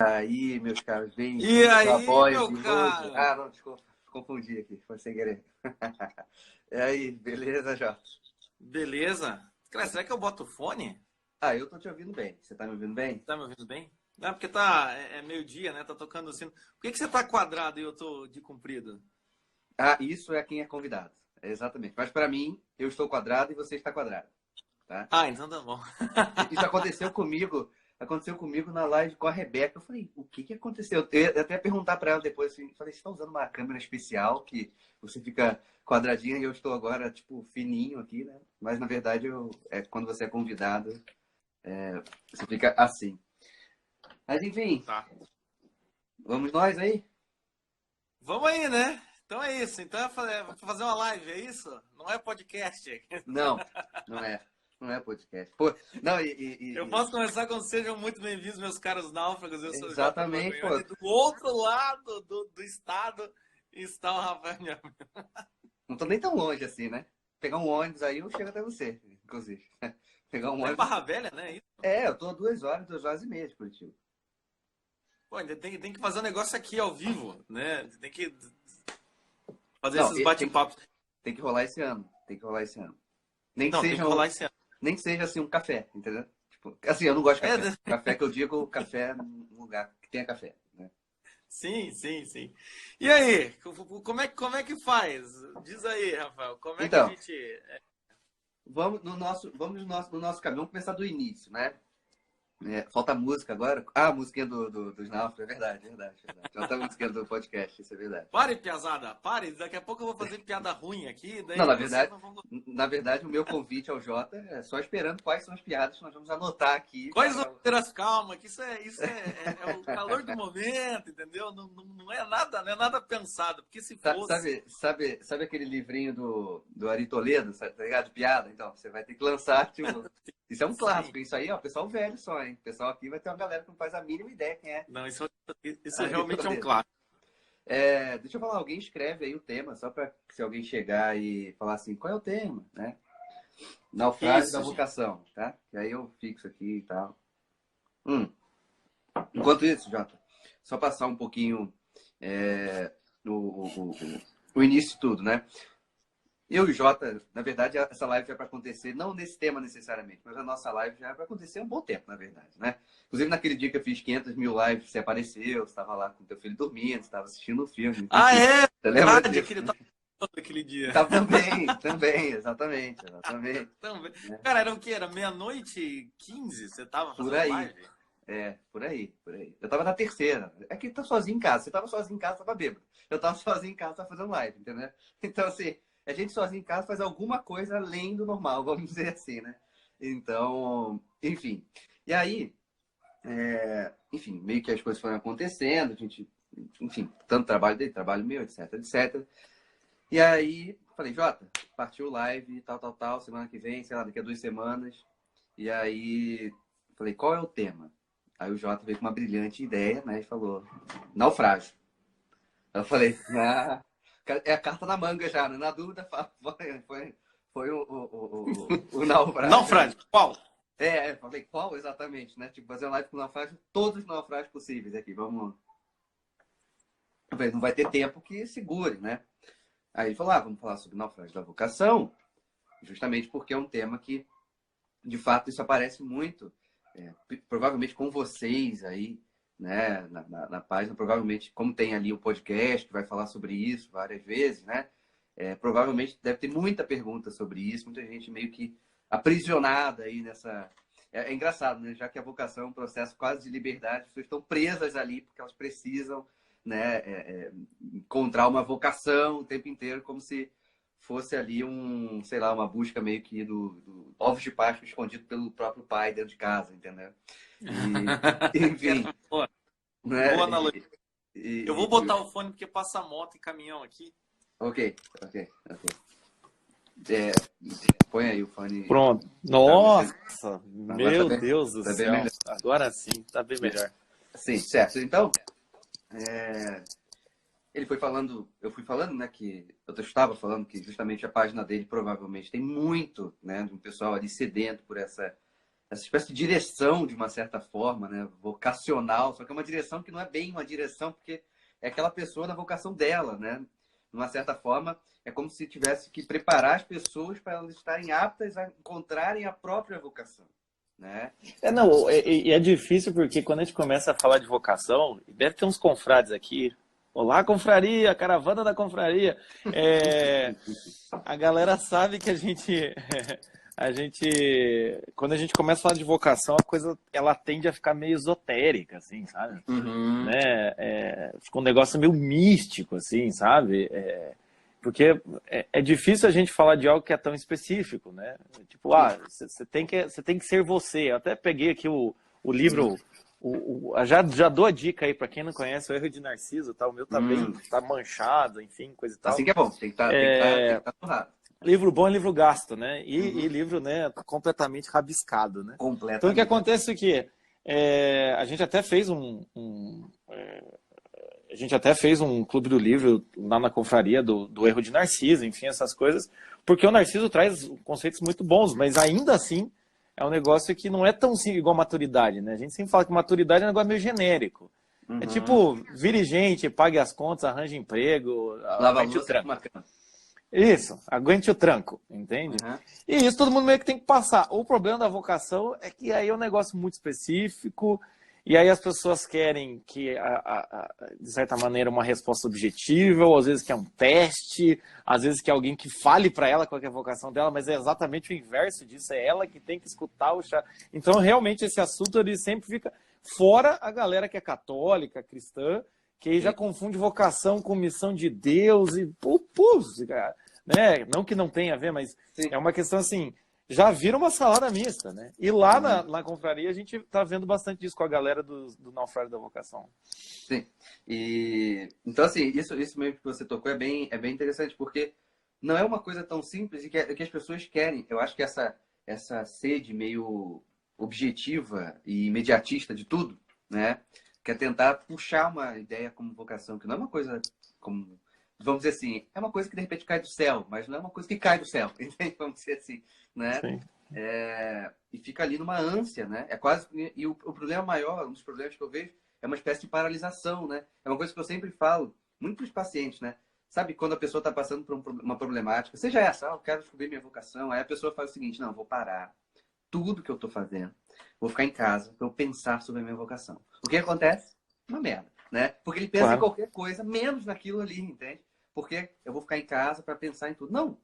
Aí, meus caros, E bem-vindos à aí, voz meu de hoje. caro? Ah, não, desculpa, confundi aqui, foi sem querer. E aí, beleza, Jota? Beleza? Cara, será que eu boto o fone? Ah, eu tô te ouvindo bem. Você tá me ouvindo bem? Tá me ouvindo bem? Não, porque é meio-dia, né? Tá tocando o sino. Por que você tá quadrado e eu tô de comprido? Ah, isso é quem é convidado. É exatamente. Mas para mim, eu estou quadrado e você está quadrado, tá? Ah, então tá bom. Isso aconteceu comigo na live com a Rebeca. Eu falei, o que que aconteceu? Eu ia até perguntar para ela depois, assim, falei, você está usando uma câmera especial que você fica quadradinha e eu estou agora, tipo, fininho aqui, né? Mas, na verdade, quando você é convidado, você fica assim. Mas, enfim, Tá. vamos nós aí? Vamos aí, né? Então é isso. Então vou fazer uma live, é isso? Não é podcast. Não, não é. Não é podcast. Pô, não, Eu posso começar com sejam muito bem-vindos, meus caros náufragos. Eu sou o Jota exatamente, pô. Borgonhoni. Do outro lado do estado está o Rafael Minha. Não tô nem tão longe assim, né? Pegar um ônibus aí, eu chego até você, inclusive. Pegar um É ônibus. Barra Velha, né? Eu tô a 2 horas e meia de Curitiba. Pô, ainda tem que fazer um negócio aqui ao vivo, né? Tem que fazer Não, esses bate-papos. tem que rolar esse ano. Tem que rolar esse ano. Nem que Não, tem seja, que rolar esse ano. nem que seja assim um café, entendeu? Tipo, assim, eu não gosto de É, café. Café que eu digo, café num lugar que tenha café, né? sim, sim, sim. E aí, como é que faz? Diz aí, Rafael, como é que a Então, gente. vamos no nosso caminho. Vamos começar do início, né? Falta música agora. Ah, a musiquinha dos Náufragos, é verdade, é verdade, é verdade. Falta a musiquinha do podcast, isso é verdade. Pare, piazada, pare. Daqui a pouco eu vou fazer piada ruim aqui, Não, daí na vocês verdade, não vão. na verdade, o meu convite ao Jota é só esperando quais são as piadas que nós vamos anotar aqui Coisas para. as calma, que isso é o calor do momento, entendeu? Não é nada, não é nada pensado, porque se fosse. Sabe aquele livrinho do Ari Toledo, tá ligado? De piada? Então, você vai ter que lançar, tipo. Isso é um Sim. clássico. Isso aí, ó, pessoal velho só, hein? O pessoal aqui vai ter uma galera que não faz a mínima ideia quem é Não, isso Ari realmente é um Toledo. clássico. Deixa eu falar, alguém escreve aí o tema, só para se alguém chegar e falar assim, qual é o tema, né? Naufrágio da Isso, gente. vocação, tá? E aí eu fixo aqui e tal. Hum. Enquanto isso, Jota, só passar um pouquinho é, o início de tudo, né? Eu e o Jota, na verdade, essa live já é para acontecer, não nesse tema necessariamente, mas a nossa live já é para acontecer há um bom tempo, na verdade, né? Inclusive, naquele dia que eu fiz 500 mil lives, você apareceu, você estava lá com teu filho dormindo, você estava assistindo o filme, Ah, enfim. é Você lembra verdade, disso? aquele tava aquele dia. Tá, também, exatamente, exatamente. Também. Né? Cara, era o quê? Era meia-noite e 15? Você tava Por fazendo aí, live? por aí, por aí. Eu tava na terceira. É que tá sozinho em casa. Você tava sozinho em casa, tava bêbado. Eu tava sozinho em casa, tava fazendo live, entendeu? Então, assim, a gente sozinho em casa faz alguma coisa além do normal, vamos dizer assim, né? Então, enfim. E aí, enfim, meio que as coisas foram acontecendo, a gente, enfim, tanto trabalho dele, trabalho meu, etc, etc. E aí, falei, Jota, partiu live, tal, tal, tal, semana que vem, sei lá, daqui a 2 semanas. E aí, falei, qual é o tema? Aí o Jota veio com uma brilhante ideia, né? E falou, naufrágio. Eu falei, é a carta na manga já, né? Na dúvida, foi o naufrágio aí. Naufrágio. Qual? Falei, qual exatamente, né? Tipo, fazer uma live com naufrágio, todos os naufrágios possíveis aqui, vamos. Eu falei, não vai ter tempo que segure, né? Aí ele falou, vamos falar sobre naufrágio da vocação, justamente porque é um tema que, de fato, isso aparece muito, provavelmente com vocês aí, né, na página, provavelmente, como tem ali o podcast que vai falar sobre isso várias vezes, né, provavelmente deve ter muita pergunta sobre isso, muita gente meio que aprisionada aí nessa... É engraçado, né, já que a vocação é um processo quase de liberdade, as pessoas estão presas ali porque elas precisam, né, encontrar uma vocação o tempo inteiro, como se fosse ali sei lá, uma busca meio que do ovos de Páscoa escondido pelo próprio pai dentro de casa, entendeu? E, enfim, Boa, né? boa analogia. Eu vou E botar o fone porque passa moto e caminhão aqui. ok. É, põe aí o fone. Pronto. Tá, Nossa, agora meu Deus do tá bem céu. melhor. Agora sim, tá bem melhor. Sim, certo. Então, ele foi falando, eu fui falando, né, que eu estava falando que justamente a página dele provavelmente tem muito, né, de um pessoal ali sedento por essa espécie de direção, de uma certa forma, né? Vocacional, só que é uma direção que não é bem uma direção, porque é aquela pessoa na vocação dela, né? De uma certa forma, é como se tivesse que preparar as pessoas para elas estarem aptas a encontrarem a própria vocação, né? Não, é difícil porque quando a gente começa a falar de vocação, deve ter uns confrades aqui. Olá, confraria, caravana da confraria. A galera sabe que quando a gente começa a falar de vocação, a coisa ela tende a ficar meio esotérica, assim, sabe? Uhum. Né? Fica um negócio meio místico, assim, sabe? Porque é difícil a gente falar de algo que é tão específico, né? Tipo, você tem que ser você. Eu até peguei aqui o livro, já dou a dica aí para quem não conhece, O Erro de Narciso, tá? O meu tá bem, tá manchado, enfim, coisa e tal. Assim que é bom, tem que estar torrado. Livro bom é livro gasto, né? E livro, né, completamente rabiscado, né? Completamente. Então o que acontece é que a gente até fez a gente até fez um clube do livro lá na confraria do Erro de Narciso, enfim, essas coisas, porque o Narciso traz conceitos muito bons, mas ainda assim é um negócio que não é tão simples igual a maturidade, né? A gente sempre fala que maturidade é um negócio meio genérico. É tipo, vire gente, pague as contas, arranje emprego, aguente o tranco. Isso, aguente o tranco, entende? E isso todo mundo meio que tem que passar. O problema da vocação é que aí é um negócio muito específico, e aí as pessoas querem que, de certa maneira, uma resposta objetiva, ou às vezes quer um teste, às vezes quer alguém que fale para ela qual é a vocação dela, mas é exatamente o inverso disso, é ela que tem que escutar o chá. Então, realmente, esse assunto ele sempre fica fora a galera que é católica, cristã, que aí já confunde vocação com missão de Deus e né? Não que não tenha a ver, mas é uma questão assim, já vira uma salada mista, né? E lá na confraria a gente tá vendo bastante disso com a galera do Naufrágio da Vocação. Sim. Então, assim, isso mesmo que você tocou é bem interessante, porque não é uma coisa tão simples e que as pessoas querem. Eu acho que essa sede meio objetiva e imediatista de tudo, né? Quer tentar puxar uma ideia como vocação, que não é uma coisa como... Vamos dizer assim, é uma coisa que de repente cai do céu, mas não é uma coisa que cai do céu, entende? Vamos dizer assim, né? E fica ali numa ânsia, né? É quase... E o problema maior, um dos problemas que eu vejo, é uma espécie de paralisação, né? É uma coisa que eu sempre falo, muito para os pacientes, né? Sabe quando a pessoa está passando por uma problemática, seja essa, eu quero descobrir minha vocação, aí a pessoa faz o seguinte, não, vou parar tudo que eu estou fazendo, vou ficar em casa para eu pensar sobre a minha vocação. O que acontece? Uma merda, né? Porque ele pensa em qualquer coisa, menos naquilo ali, entende? Porque eu vou ficar em casa para pensar em tudo. Não!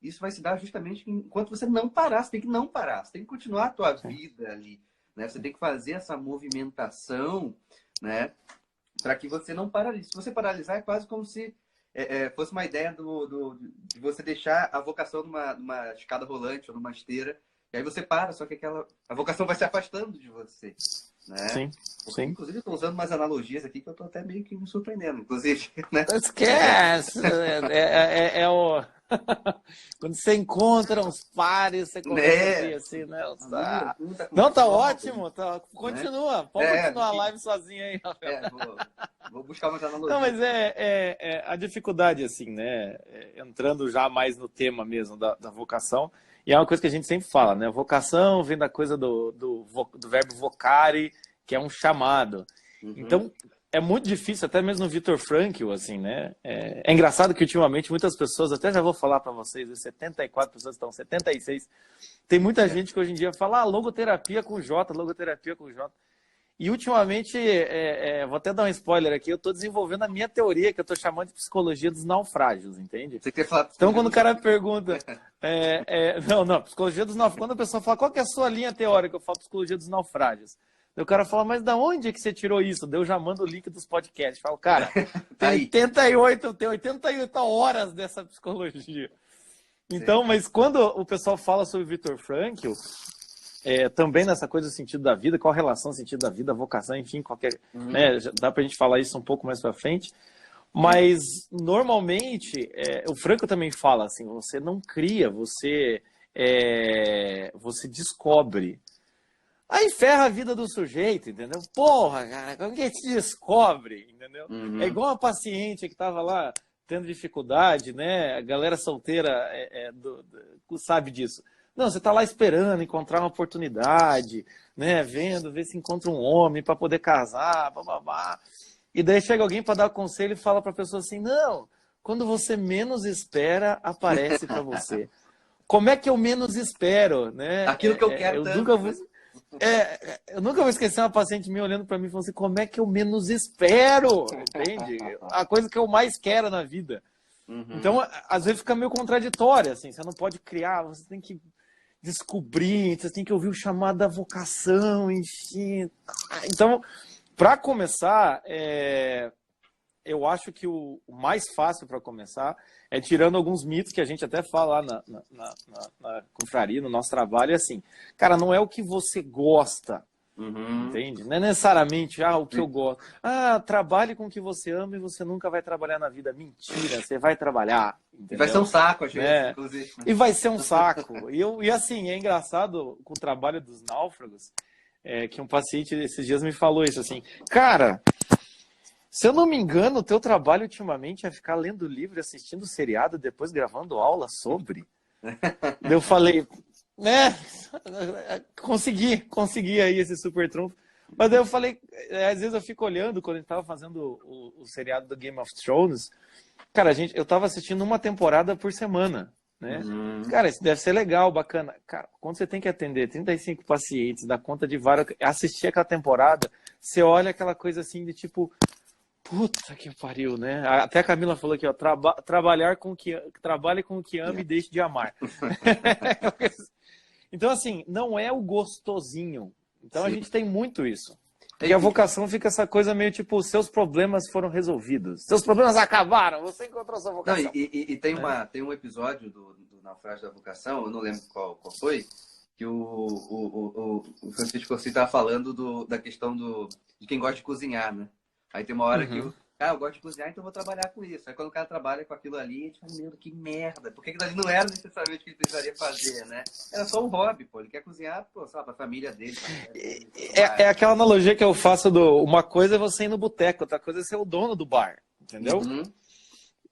Isso vai se dar justamente enquanto você não parar. Você tem que não parar. Você tem que continuar a tua vida ali, né? Você tem que fazer essa movimentação, né? Para que você não paralise. Se você paralisar, é quase como se fosse uma ideia de você deixar a vocação numa escada rolante ou numa esteira. E aí você para, só que a vocação vai se afastando de você, né? Sim. Inclusive, eu estou usando umas analogias aqui que eu estou até meio que me surpreendendo, inclusive, né? Esquece! Quando você encontra uns pares, você começa assim, né? Não, tá ótimo. Continua. Pode continuar a live sozinho aí, Rafael. Vou buscar umas analogias. Não, mas a dificuldade, assim, né? Entrando já mais no tema mesmo da vocação, e é uma coisa que a gente sempre fala, né? Vocação vem da coisa do verbo vocare, que é um chamado. Então, é muito difícil, até mesmo no Viktor Frankl, assim, né? É engraçado que ultimamente muitas pessoas, até já vou falar para vocês, 74 pessoas estão, 76. Tem muita gente que hoje em dia fala logoterapia com J, logoterapia com J. E ultimamente, vou até dar um spoiler aqui, eu estou desenvolvendo a minha teoria, que eu estou chamando de psicologia dos naufrágios, entende? Você quer falar então, quando o cara pergunta... Não, psicologia dos naufrágios. Quando a pessoa fala, qual que é a sua linha teórica? Eu falo psicologia dos naufrágios. O cara fala, mas da onde é que você tirou isso? Daí eu já mando o link dos podcasts. Falo, cara, tem 88 horas dessa psicologia. Então, mas quando o pessoal fala sobre Viktor Frankl, também nessa coisa do sentido da vida, qual a relação, sentido da vida, vocação, enfim, qualquer... Né, dá pra gente falar isso um pouco mais pra frente. Mas, normalmente, o Frankl também fala assim, você não cria, você descobre. Aí ferra a vida do sujeito, entendeu? Porra, cara, como que se descobre, entendeu? É igual uma paciente que tava lá tendo dificuldade, né? A galera solteira sabe disso. Não, você tá lá esperando encontrar uma oportunidade, né? Vendo, ver se encontra um homem para poder casar, bababá. E daí chega alguém para dar conselho e fala para a pessoa assim, não, quando você menos espera, aparece para você. Como é que eu menos espero, né? Aquilo que eu quero tanto. Eu nunca vou esquecer uma paciente minha olhando para mim e falando assim, como é que eu menos espero? Entende? A coisa que eu mais quero na vida. Então, às vezes fica meio contraditório, assim, você não pode criar, você tem que descobrir, você tem que ouvir o chamado da vocação, enfim. Então, para começar, eu acho que o mais fácil para começar é tirando alguns mitos que a gente até fala lá na confraria, no nosso trabalho, é assim, cara, não é o que você gosta, entende? Não é necessariamente o que eu gosto. Trabalhe com o que você ama e você nunca vai trabalhar na vida. Mentira, você vai trabalhar. Entendeu? Vai ser um saco, às vezes, inclusive. E vai ser um saco. E assim, é engraçado com o trabalho dos náufragos, que um paciente esses dias me falou isso, assim, cara... Se eu não me engano, o teu trabalho ultimamente é ficar lendo livro, assistindo seriado, depois gravando aula sobre. Eu falei, né? Consegui aí esse super trunfo. Mas daí eu falei, às vezes eu fico olhando, quando a gente tava fazendo o seriado do Game of Thrones, cara, eu tava assistindo uma temporada por semana, né? Cara, isso deve ser legal, bacana. Cara, quando você tem que atender 35 pacientes, dar conta de várias... Assistir aquela temporada, você olha aquela coisa assim de tipo... Puta que pariu, né? Até a Camila falou aqui, ó, trabalhe com o que ama e deixe de amar. Então, assim, não é o gostosinho. Então, a gente tem muito isso. E a vocação fica essa coisa meio tipo, seus problemas foram resolvidos. Seus problemas acabaram, você encontrou sua vocação. Não, tem um episódio do Naufrágio da Vocação, eu não lembro qual foi, que o Francisco Corsi estava falando da questão de quem gosta de cozinhar, né? Aí tem uma hora que eu gosto de cozinhar, então eu vou trabalhar com isso. Aí quando o cara trabalha com aquilo ali, a gente fala, meu, que merda. Porque aquilo ali não era necessariamente o que ele precisaria fazer, né? Era só um hobby, pô. Ele quer cozinhar, pô, sei lá, pra família dele. É aquela analogia que eu faço uma coisa é você ir no boteco, outra coisa é ser o dono do bar, entendeu?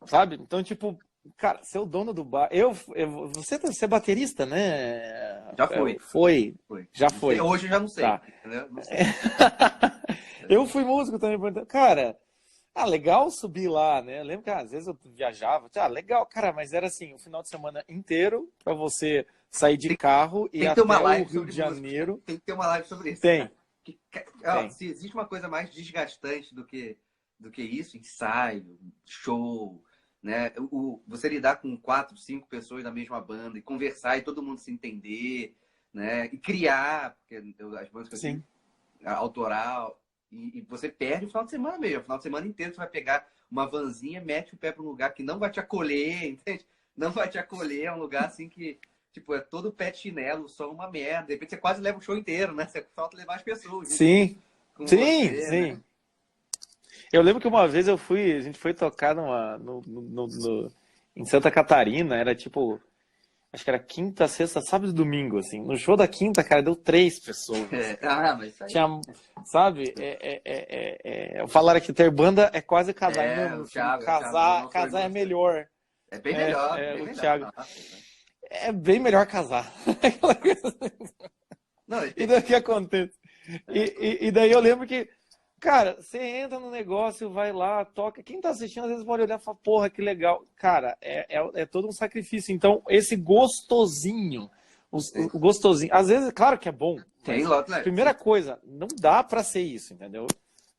Sabe? Então, tipo, cara, ser o dono do bar... Você é baterista, né? Já foi. Foi. Já foi. Hoje eu já não sei. Tá. Entendeu? Não sei. Eu fui músico também. Cara, legal subir lá, né? Eu lembro que às vezes eu viajava. Legal, cara, mas era assim, o final de semana inteiro pra você sair de carro e até o Rio de Janeiro. Tem que ter uma live sobre isso. Tem. Se existe uma coisa mais desgastante do que isso, ensaio, show, né? Você lidar com 4, 5 pessoas da mesma banda e conversar e todo mundo se entender, né? E criar, porque as bandas que eu tenho, autoral, e você perde o final de semana mesmo. O final de semana inteiro você vai pegar uma vanzinha, mete o pé para um lugar que não vai te acolher, entende? Não vai te acolher, é um lugar assim que, tipo, é todo pé de chinelo, só uma merda. De repente você quase leva o show inteiro, né? Você falta levar as pessoas. Sim, sim. Né? Eu lembro que uma vez a gente foi tocar em Santa Catarina, era tipo, acho que era quinta, sexta, sábado e domingo, assim. No show da quinta, cara, deu 3 pessoas. Mas isso aí... Sabe? Falaram que ter banda é quase casar. Casar é melhor. É bem melhor. O Thiago. É bem melhor casar. E daí o que acontece? E daí eu lembro que, cara, você entra no negócio, vai lá, toca. Quem tá assistindo às vezes pode olhar e falar, porra, que legal. Cara, é todo um sacrifício. Então, esse gostosinho, o gostosinho, às vezes, claro que é bom. Primeira coisa, não dá pra ser isso, entendeu?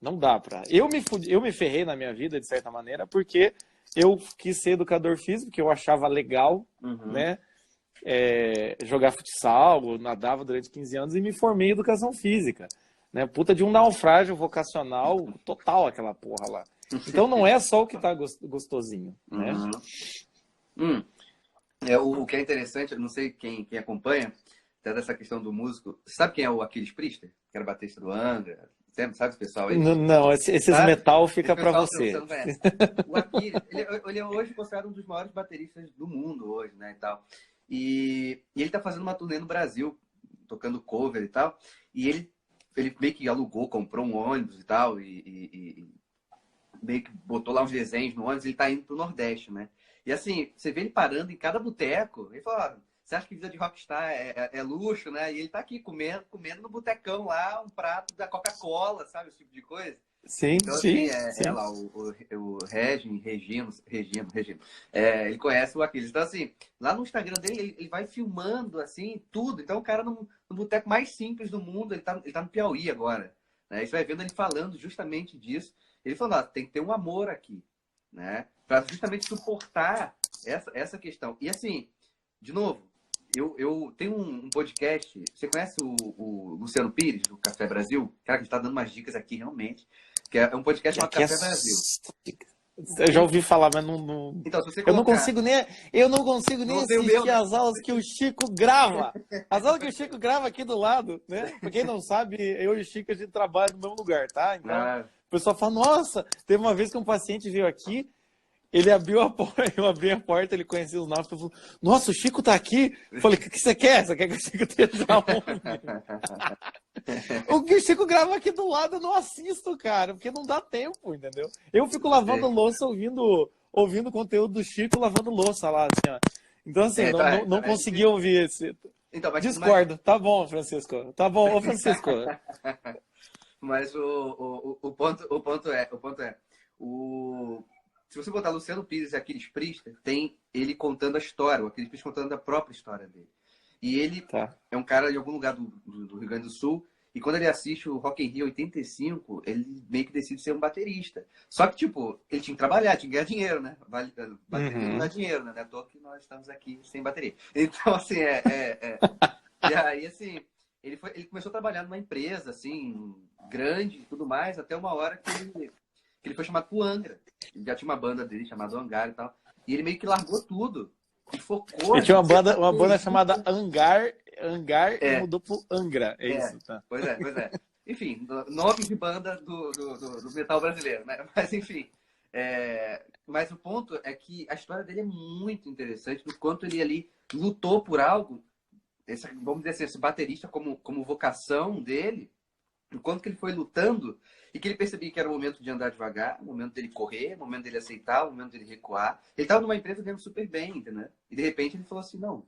Não dá pra. Eu me ferrei na minha vida, de certa maneira, porque eu quis ser educador físico, que eu achava legal, né? Jogar futsal, eu nadava durante 15 anos e me formei em educação física. Né? Puta de um naufrágio vocacional total aquela porra lá. Então não é só o que tá gostosinho, né? O que é interessante, eu não sei quem acompanha, até dessa questão do músico. Você sabe quem é o Aquiles Priester? Que era baterista do Angra? Sabe esse pessoal aí? Não, esses metal fica para você. Você não conhece. O Aquiles, ele é hoje considerado um dos maiores bateristas do mundo hoje, né? E tal. E ele tá fazendo uma turnê no Brasil, tocando cover e tal. E ele meio que alugou, comprou um ônibus e tal, e meio que botou lá uns desenhos no ônibus, ele tá indo pro Nordeste, né? E assim, você vê ele parando em cada boteco, ele fala, você acha que vida de rockstar é luxo, né? E ele tá aqui comendo no botecão lá um prato da Coca-Cola, sabe? Esse tipo de coisa. Sim, Então, sim, assim, sim. lá, o Regino, ele conhece o Aquiles. Então, assim, lá no Instagram dele, ele vai filmando, assim, tudo. Então, o cara no boteco mais simples do mundo, ele tá no Piauí agora. Né? E você vai vendo ele falando justamente disso. Ele falando, tem que ter um amor aqui, né? Para justamente suportar essa questão. E, assim, de novo, eu tenho um podcast. Você conhece o Luciano Pires, do Café Brasil? Cara, que está dando umas dicas aqui, realmente. Que é um podcast chamado Café Brasil. Eu já ouvi falar, mas não... Então, se você eu não colocar... consigo nem assistir as aulas que o Chico grava. As aulas que o Chico grava aqui do lado, né? Pra quem não sabe, eu e o Chico, a gente trabalha no mesmo lugar, tá? Então, o pessoal fala, nossa, teve uma vez que um paciente veio aqui, ele abriu a porta, eu abri a porta, ele conhecia os nomes, falou, nossa, o Chico tá aqui. Eu falei, o que você quer? Você quer que o Chico esteja onde? O que o Chico grava aqui do lado eu não assisto, cara, porque não dá tempo, entendeu? Eu fico lavando louça ouvindo conteúdo do Chico lavando louça lá, assim, ó. Então, assim, não consegui ouvir esse. Então, discordo. Tá bom, Francisco. Tá bom, ô Francisco. Mas o ponto é, se você botar Luciano Pires e Aquiles Priester, tem ele contando a história, o Aquiles Priester contando a própria história dele. E ele é um cara de algum lugar do Rio Grande do Sul, e quando ele assiste o Rock in Rio 85, ele meio que decide ser um baterista. Só que, tipo, ele tinha que trabalhar, tinha que ganhar dinheiro, né? Bateria não dá dinheiro, né? Não é à toa que nós estamos aqui sem bateria. Então, assim, E aí, assim, ele começou a trabalhar numa empresa, assim, grande e tudo mais, até uma hora que ele foi chamado pro Angra. Ele já tinha uma banda dele chamada Hangar e tal. E ele meio que largou tudo e focou... Ele tinha uma banda chamada Hangar e mudou pro Angra. Isso, tá? Pois é. Enfim, nome de banda do metal brasileiro, né? Mas, enfim. Mas o ponto é que a história dele é muito interessante, do quanto ele ali lutou por algo, vamos dizer assim, esse baterista como vocação dele, o quanto que ele foi lutando e que ele percebia que era o momento de andar devagar, o momento dele correr, o momento dele aceitar, o momento dele recuar. Ele estava numa empresa ganhando super bem, entendeu? E de repente ele falou assim, não,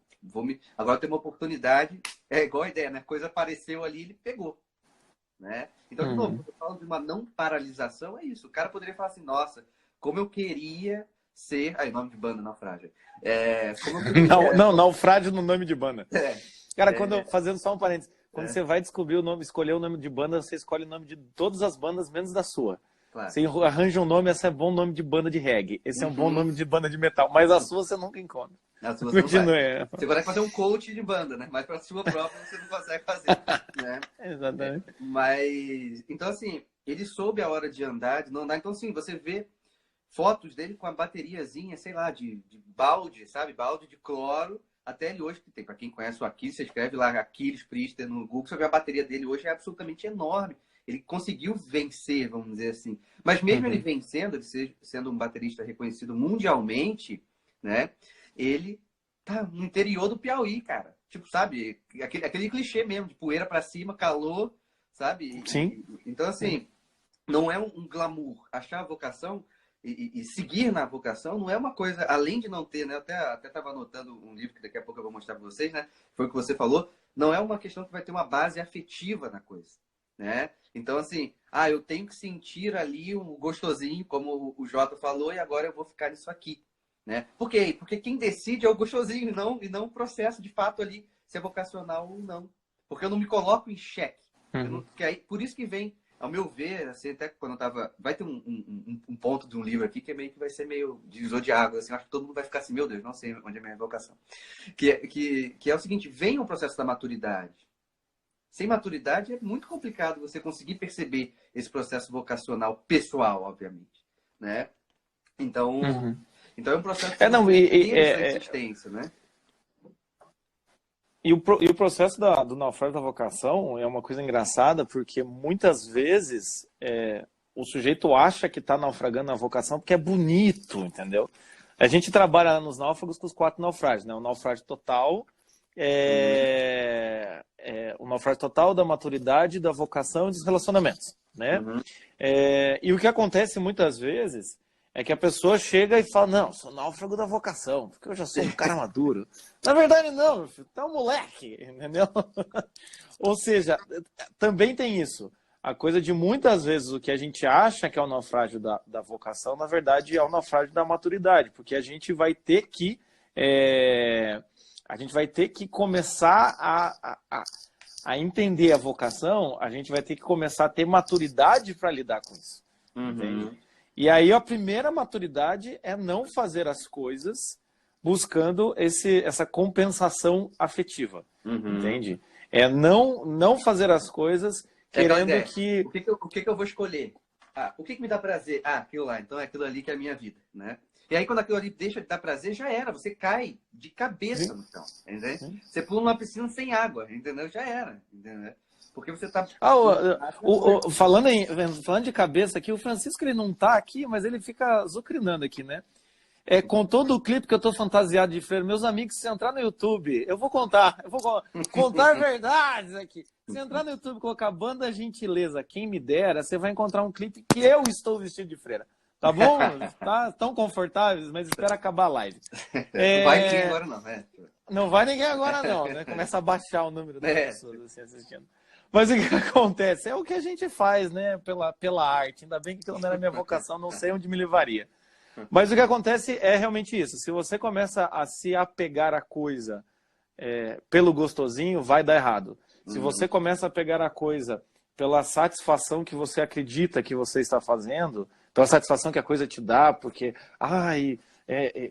agora tem uma oportunidade, é igual a ideia, né? A coisa apareceu ali e ele pegou. Né? Então, de novo, quando eu falo de uma não paralisação, é isso. O cara poderia falar assim, nossa, como eu queria ser... Aí, nome de banda, Naufrágio. Naufrágio no nome de banda. Cara, fazendo só um parênteses, quando você vai escolher o nome de banda, você escolhe o nome de todas as bandas, menos da sua. Claro. Você arranja um nome, esse é bom nome de banda de reggae, esse é um bom nome de banda de metal, mas a sua você nunca encontra. A sua você Você consegue fazer um coach de banda, né? Mas para a sua própria você não consegue fazer, né? Exatamente. Mas, então assim, ele soube a hora de andar, de não andar. Então assim, você vê fotos dele com a bateriazinha, sei lá, de balde, sabe? Balde de cloro. Até ele hoje, que tem, para quem conhece o Aquiles, você escreve lá Aquiles Priester no Google, você vê a bateria dele hoje é absolutamente enorme. Ele conseguiu vencer, vamos dizer assim. Mas mesmo ele vencendo, ele sendo um baterista reconhecido mundialmente, né? Ele tá no interior do Piauí, cara. Tipo, sabe? Aquele clichê mesmo, de poeira para cima, calor, sabe? Sim. Então, assim, não é um glamour. Achar a vocação e seguir na vocação não é uma coisa, além de não ter, né? Eu até estava anotando um livro que daqui a pouco eu vou mostrar para vocês, né? Foi o que você falou. Não é uma questão que vai ter uma base afetiva na coisa, né? Então, assim, eu tenho que sentir ali um gostosinho, como o Jota falou, e agora eu vou ficar nisso aqui, né? Por quê? Porque quem decide é o gostosinho e não o processo, de fato, ali, se é vocacional ou não. Porque eu não me coloco em xeque. Por isso que vem, ao meu ver, assim, até quando eu tava... Vai ter um ponto de um livro aqui que vai ser meio divisor de águas, assim, acho que todo mundo vai ficar assim, meu Deus, não sei onde é a minha vocação. Que é o seguinte, vem o processo da maturidade. Sem maturidade é muito complicado você conseguir perceber esse processo vocacional pessoal, obviamente, né? Então, é um processo de existência, né? E o processo do naufrágio da vocação é uma coisa engraçada, porque muitas vezes o sujeito acha que está naufragando na vocação porque é bonito, entendeu? A gente trabalha nos náufragos com os 4 naufrágios, né? O naufrágio total... o naufrágio total, da maturidade, da vocação e dos relacionamentos, né? E o que acontece muitas vezes é que a pessoa chega e fala, não, sou náufrago da vocação, porque eu já sou um cara maduro. Na verdade, não, meu filho, tu é um moleque, entendeu? Ou seja, também tem isso. A coisa de muitas vezes o que a gente acha que é o naufrágio da vocação, na verdade é o naufrágio da maturidade, porque a gente vai ter que começar a entender a vocação, a gente vai ter que começar a ter maturidade para lidar com isso. Entende? E aí a primeira maturidade é não fazer as coisas buscando essa compensação afetiva. Entende? É não fazer as coisas querendo que... O que eu vou escolher? O que me dá prazer? Aquilo lá. Então é aquilo ali que é a minha vida, né? E aí quando aquilo ali deixa de dar prazer, já era. Você cai de cabeça no chão, entendeu? Você pula numa piscina sem água, entendeu? Já era, entendeu? Porque você tá... falando de cabeça aqui, o Francisco ele não tá aqui, mas ele fica zucrinando aqui, né? Com todo o clipe que eu tô fantasiado de freira, meus amigos, se entrar no YouTube, eu vou contar verdades aqui. Se entrar no YouTube e colocar Banda Gentileza, quem me dera, você vai encontrar um clipe que eu estou vestido de freira. Tá bom? Tá tão confortáveis, mas espera acabar a live. Não vai ninguém agora não, né? Não vai ninguém agora não, né? Começa a baixar o número das pessoas assim, assistindo. Mas o que acontece? É o que a gente faz, né? Pela arte. Ainda bem que não era minha vocação, não sei onde me levaria. Mas o que acontece é realmente isso. Se você começa a se apegar à coisa pelo gostosinho, vai dar errado. Se você começa a pegar a coisa pela satisfação que você acredita que você está fazendo, pela satisfação que a coisa te dá, porque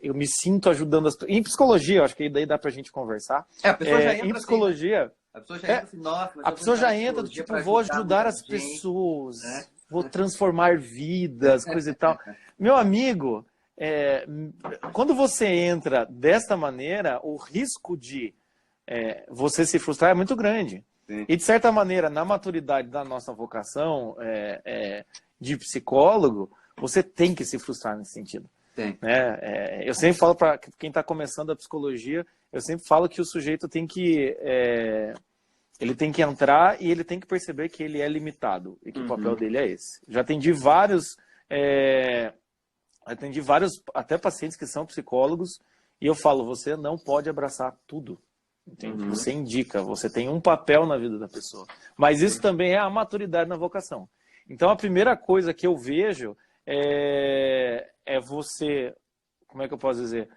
eu me sinto ajudando as pessoas. Em psicologia, eu acho que daí dá pra gente conversar. A pessoa já entra em psicologia... Assim, a pessoa já entra assim, nossa, a pessoa já entra do tipo, vou ajudar as pessoas, vou transformar vidas, coisa e tal. Meu amigo, quando você entra desta maneira, o risco de você se frustrar é muito grande. Sim. E, de certa maneira, na maturidade da nossa vocação de psicólogo, você tem que se frustrar nesse sentido. Eu sempre falo para quem está começando a psicologia, eu sempre falo que o sujeito tem que... ele tem que entrar e ele tem que perceber que ele é limitado e que o papel dele é esse. Já atendi vários até pacientes que são psicólogos e eu falo, você não pode abraçar tudo. Entende? Você indica, você tem um papel na vida da pessoa. Mas isso também é a maturidade na vocação. Então a primeira coisa que eu vejo é você... Como é que eu posso dizer?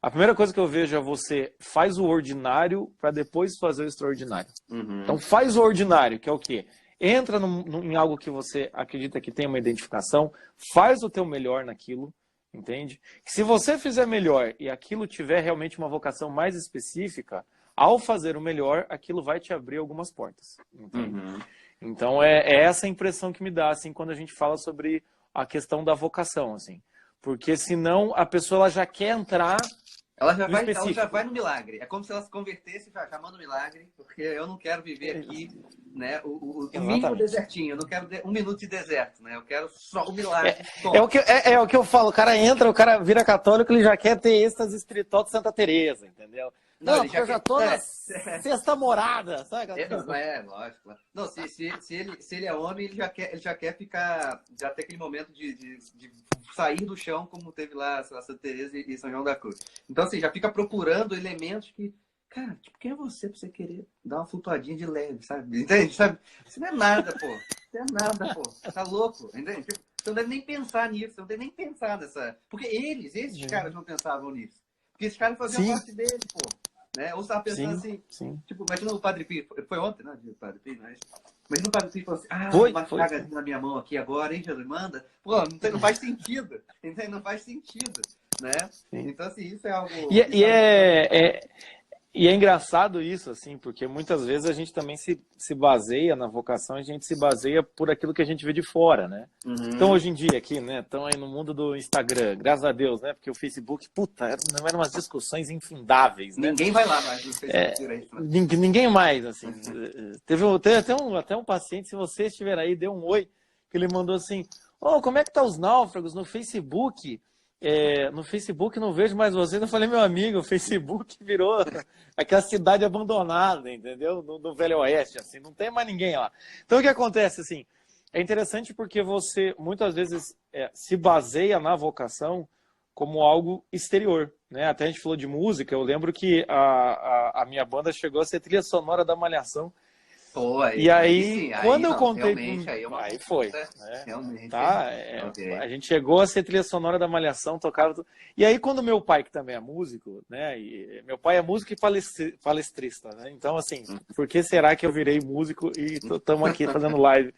A primeira coisa que eu vejo é você faz o ordinário para depois fazer o extraordinário. Então faz o ordinário, que é o quê? Entra em algo que você acredita que tem uma identificação, faz o teu melhor naquilo, entende? Se você fizer melhor e aquilo tiver realmente uma vocação mais específica, ao fazer o melhor, aquilo vai te abrir algumas portas, entende? Então é essa a impressão que me dá assim, quando a gente fala sobre a questão da vocação, assim. Porque senão a pessoa ela já quer entrar... Ela já vai no milagre. É como se ela se convertesse e já manda o milagre, porque eu não quero viver aqui, né, o mínimo desertinho. Eu não quero um minuto de deserto, né? Eu quero só o milagre. É o que eu falo. O cara entra, o cara vira católico, ele já quer ter êxtase espiritual de Santa Teresa, entendeu? Não, porque eu já tô na sexta morada, sabe? Lógico. Não, se ele é homem, ele já quer ficar, já tem aquele momento de sair do chão, como teve lá Santa Teresa e São João da Cruz. Então, assim, já fica procurando elementos que, cara, tipo, quem é você pra você querer dar uma flutuadinha de leve, sabe? Entende? Sabe? Isso não é nada, pô. Isso não é nada, pô. Tá louco, entende? Tipo, você não deve nem pensar nisso, você não deve nem pensar nessa... Porque esses caras não pensavam nisso. Porque esses caras faziam parte dele, pô. Né? Ou você estava pensando tipo, imagina o Padre Pio, foi ontem, né? O Padre Pio, mas imagina o Padre Pio falou assim, uma chaga na minha mão aqui agora, hein, Jesus, manda. Pô, não faz sentido, entende? Não faz sentido, né? Então, assim, isso é algo... E é engraçado isso, assim, porque muitas vezes a gente também se baseia na vocação, a gente se baseia por aquilo que a gente vê de fora, né? Então, hoje em dia, aqui, né, estão aí no mundo do Instagram, graças a Deus, né? Porque o Facebook, não eram umas discussões infindáveis, né? Ninguém vai lá mais no Facebook. Ninguém mais, assim. Teve até um paciente, se você estiver aí, deu um oi, que ele mandou assim, como é que tá os náufragos no Facebook? No Facebook não vejo mais vocês. Eu falei, meu amigo, o Facebook virou aquela cidade abandonada, entendeu? No Velho Oeste, assim, não tem mais ninguém lá. Então o que acontece, assim, É interessante porque você, muitas vezes, se baseia na vocação como algo exterior, né? Até a gente falou de música, eu lembro que a minha banda chegou a ser trilha sonora da Malhação. Pô, E aí, sim, quando aí eu não, contei... realmente, Aí foi. Né? Realmente. Tá? Ok. A gente chegou a ser trilha sonora da Malhação, tocava... E aí, quando meu pai, que também é músico, né? E meu pai é músico e palestrista, né? Então, assim, por que será que eu virei músico e estamos aqui fazendo live?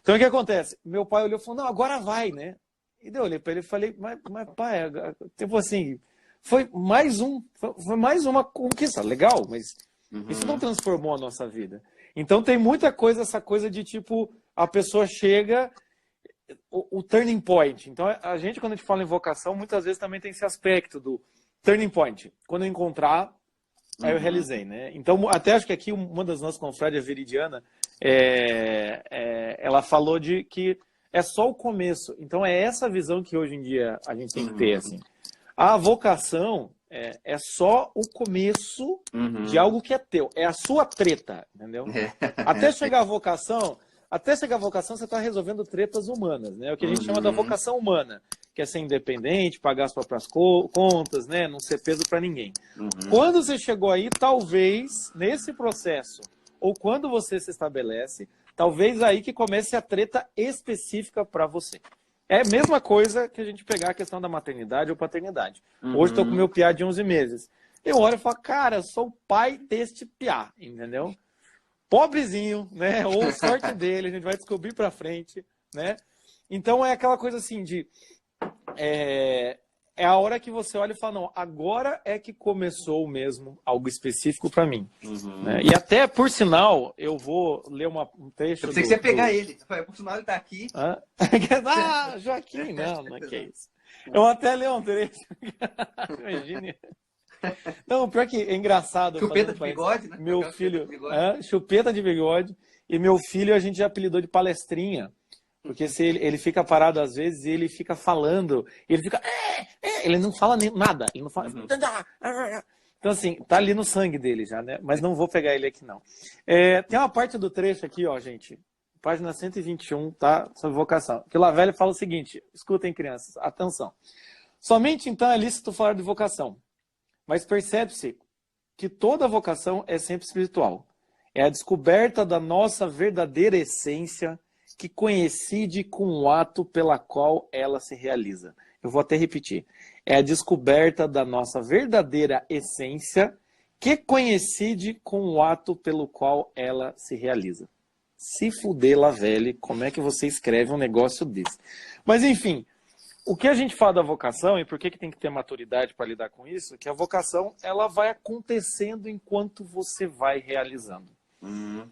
Então, o que acontece? Meu pai olhou e falou, não, agora vai, né? E daí eu olhei para ele e falei, mas pai, tipo assim, foi mais uma conquista, legal, mas isso não transformou a nossa vida. Então tem muita coisa, essa coisa de tipo, a pessoa chega, o turning point. Então a gente, quando a gente fala em vocação, muitas vezes também tem esse aspecto do turning point. Quando eu encontrar, aí eu realizei, né? Então, até acho que aqui uma das nossas confrades, a Veridiana, ela falou de que é só o começo. Então é essa visão que hoje em dia a gente tem que ter, assim. A vocação é só o começo de algo que é teu. É a sua treta, entendeu? Até chegar à vocação, você está resolvendo tretas humanas, né? O que a gente chama da vocação humana, que é ser independente, pagar as próprias contas, né? Não ser peso para ninguém. Quando você chegou aí, talvez, nesse processo, ou quando você se estabelece, talvez aí que comece a treta específica para você. É a mesma coisa que a gente pegar a questão da maternidade ou paternidade. Hoje estou com meu piá de 11 meses. Eu olho e falo, cara, eu sou o pai deste piá, entendeu? Pobrezinho, né? Ou sorte dele, a gente vai descobrir para frente, né? Então é aquela coisa assim de... É a hora que você olha e fala, não, agora é que começou mesmo algo específico para mim. Né? E até, por sinal, eu vou ler um trecho... Eu pensei que você ia pegar ele. Por sinal, ele tá aqui. Ah, Joaquim, não é que é isso. Eu até ler um trecho. Imagine. Não, pior que é engraçado. Chupeta de bigode, né? Meu filho... chupeta de bigode. E meu filho a gente já apelidou de palestrinha. Porque se ele fica parado às vezes e ele fica falando, ele fica... ele não fala nada. Ele não fala... Então, assim, tá ali no sangue dele já, né? Mas não vou pegar ele aqui, não. Tem uma parte do trecho aqui, ó, gente. Página 121, tá? Sobre vocação. Que o Lavelli fala o seguinte. Escutem, crianças. Atenção. Somente então é lícito falar de vocação. Mas percebe-se que toda vocação é sempre espiritual. É a descoberta da nossa verdadeira essência que coincide com o ato pela qual ela se realiza. Eu vou até repetir. É a descoberta da nossa verdadeira essência que coincide com o ato pelo qual ela se realiza. Se fuder, Lavelli, como é que você escreve um negócio desse? Mas, enfim, o que a gente fala da vocação e por que tem que ter maturidade para lidar com isso, que a vocação ela vai acontecendo enquanto você vai realizando.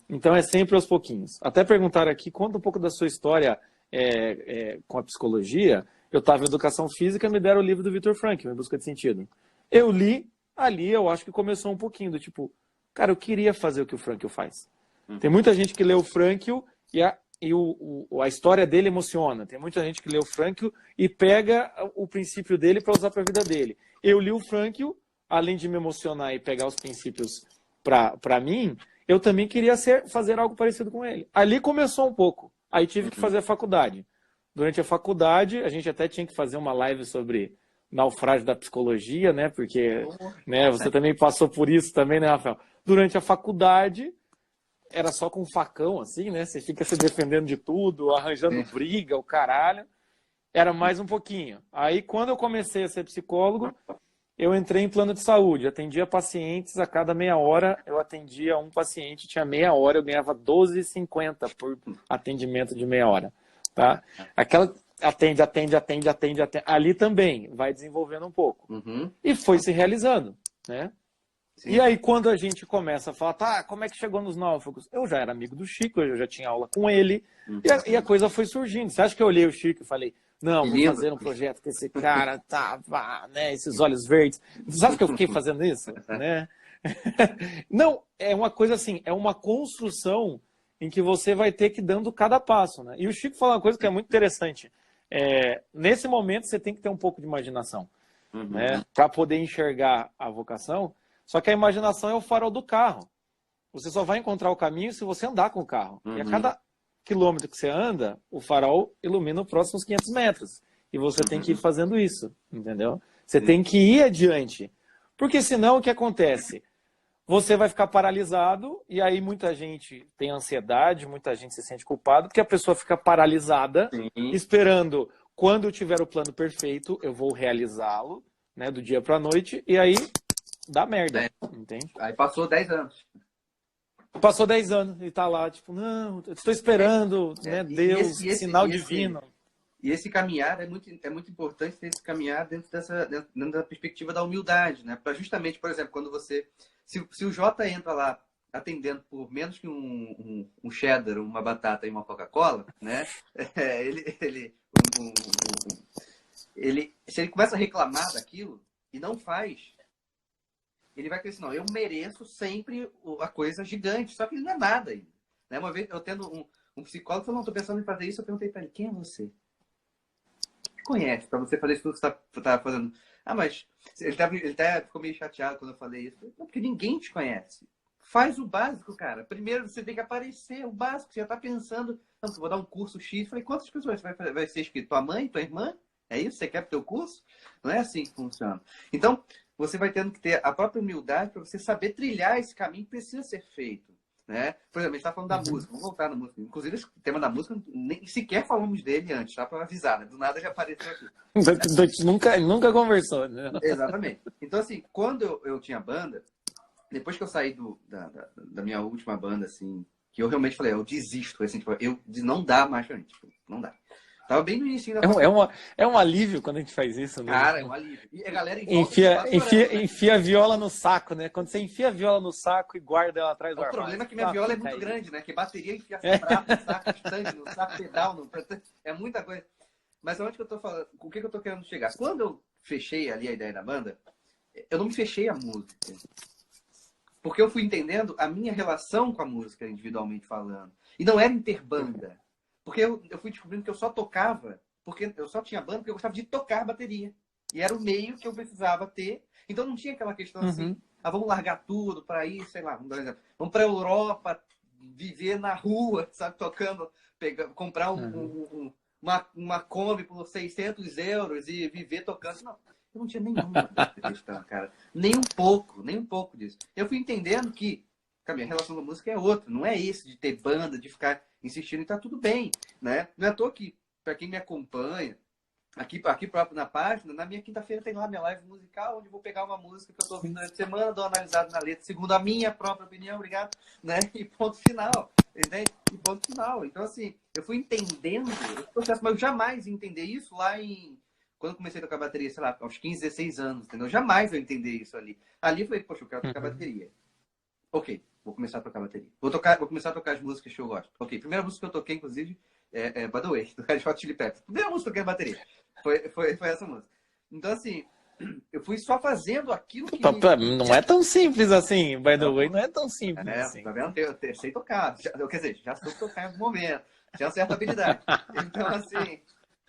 Então é sempre aos pouquinhos. Até perguntaram aqui, conta um pouco da sua história com a psicologia. Eu estava em educação física, me deram o livro do Viktor Frankl, Em Busca de Sentido. Eu li, ali eu acho que começou um pouquinho do tipo, cara, eu queria fazer o que o Frankl faz. Tem muita gente que lê o Frankl e a história dele emociona. Tem muita gente que lê o Frankl e pega o princípio dele para usar para a vida dele. Eu li o Frankl, além de me emocionar e pegar os princípios para mim, eu também queria fazer algo parecido com ele. Ali começou um pouco. Aí tive que fazer a faculdade. Durante a faculdade, a gente até tinha que fazer uma live sobre naufrágio da psicologia, né? Porque você também passou por isso também, né, Rafael? Durante a faculdade, era só com facão, assim, né? Você fica se defendendo de tudo, arranjando briga, o caralho. Era mais um pouquinho. Aí, quando eu comecei a ser psicólogo, eu entrei em plano de saúde, atendia pacientes a cada meia hora, eu atendia um paciente, tinha meia hora, eu ganhava R$12,50 por atendimento de meia hora, tá? Aquela atende. Ali também vai desenvolvendo um pouco. E foi se realizando, né? Sim. E aí, quando a gente começa a falar, tá, como é que chegou nos náufragos? Eu já era amigo do Chico, eu já tinha aula com ele, e a coisa foi surgindo. Você acha que eu olhei o Chico e falei, não, vou fazer um projeto com esse cara, né, esses olhos verdes. Você acha que eu fiquei fazendo isso? Né? Não, é uma coisa assim, é uma construção em que você vai ter que ir dando cada passo. Né? E o Chico fala uma coisa que é muito interessante. Nesse momento, você tem que ter um pouco de imaginação, né, para poder enxergar a vocação. Só que a imaginação é o farol do carro. Você só vai encontrar o caminho se você andar com o carro. E a cada quilômetro que você anda, o farol ilumina os próximos 500 metros. E você tem que ir fazendo isso, entendeu? Você tem que ir adiante. Porque senão o que acontece? Você vai ficar paralisado e aí muita gente tem ansiedade, muita gente se sente culpado, porque a pessoa fica paralisada, esperando quando eu tiver o plano perfeito, eu vou realizá-lo, né, do dia para a noite, e aí dá merda, entende? Aí passou 10 anos. Passou 10 anos e tá lá, tipo, não, eu estou esperando, né, Deus, sinal divino. E esse caminhar é muito importante ter esse caminhar dentro da perspectiva da humildade, né? Para justamente, por exemplo, quando você... Se o Jota entra lá atendendo por menos que um cheddar, uma batata e uma Coca-Cola, né? Se ele começa a reclamar daquilo e não faz, ele vai crescer, não, eu mereço sempre a coisa gigante, só que ele não é nada ainda. Né? Uma vez eu tendo um psicólogo falou, não, estou pensando em fazer isso, eu perguntei para ele, quem é você? Conhece, para você fazer isso tudo que você tá fazendo. Ah, mas ele ficou meio chateado quando eu falei isso. Não, porque ninguém te conhece. Faz o básico, cara. Primeiro você tem que aparecer, o básico. Você já tá pensando, não, vou dar um curso X. Falei, quantas pessoas vai ser escrito? Tua mãe, tua irmã? É isso? Você quer pro teu curso? Não é assim que funciona. Então, você vai tendo que ter a própria humildade para você saber trilhar esse caminho que precisa ser feito. Né? Por exemplo, a gente está falando da música, vamos voltar na música. Inclusive, esse tema da música, nem sequer falamos dele antes, tá? Para avisar, né? Do nada já apareceu aqui. nunca conversou, né? Exatamente. Então, assim, quando eu tinha banda, depois que eu saí da minha última banda, assim, que eu realmente falei, eu desisto, assim, tipo, não dá mais pra mim, tipo, não dá. Tava bem no início da é um alívio quando a gente faz isso, né? Cara, é um alívio. E a galera enfia a viola no saco, né? Quando você enfia a viola no saco e guarda ela atrás do armário. O problema é que minha viola é muito grande, né? Que bateria enfia prato no saco, estande no saco, pedal, é muita coisa. Mas onde que eu tô falando? O que eu tô querendo chegar? Quando eu fechei ali a ideia da banda, eu não me fechei a música. Porque eu fui entendendo a minha relação com a música, individualmente falando. E não era interbanda. Porque eu fui descobrindo que eu só tocava, porque eu só tinha banda porque eu gostava de tocar bateria. E era o meio que eu precisava ter. Então não tinha aquela questão assim, vamos largar tudo para ir, sei lá, vamos dar um exemplo. Vamos para a Europa, viver na rua, sabe, tocando, comprar uma Kombi por 600 euros e viver tocando. Não, eu não tinha nenhuma questão, cara. Nem um pouco disso. Eu fui entendendo que a minha relação com a música é outra. Não é esse de ter banda, de ficar insistindo e tá tudo bem, né? Não é à toa que, para quem me acompanha, aqui próprio na página, na minha quinta-feira tem lá minha live musical, onde eu vou pegar uma música que eu tô ouvindo durante a semana, dou uma analisada na letra, segundo a minha própria opinião, obrigado, né? E ponto final, entende? E ponto final. Então, assim, eu fui entendendo esse processo, mas eu jamais ia entender isso lá quando eu comecei a tocar bateria, sei lá, aos 15, 16 anos, entendeu? Jamais eu ia entender isso ali. Ali eu falei, poxa, eu quero tocar bateria. Ok, vou começar a tocar bateria. Vou começar a tocar as músicas que eu gosto. Ok, primeira música que eu toquei, inclusive, By the Way, do Red Hot Chili Peppers. Primeira música que eu toquei bateria. Foi essa música. Então, assim, eu fui só fazendo aquilo que... Não é tão simples assim, By the Way, não é tão simples assim. Tá vendo? Eu sei tocar. Quer dizer, já sei tocar em algum momento. Tinha uma certa habilidade.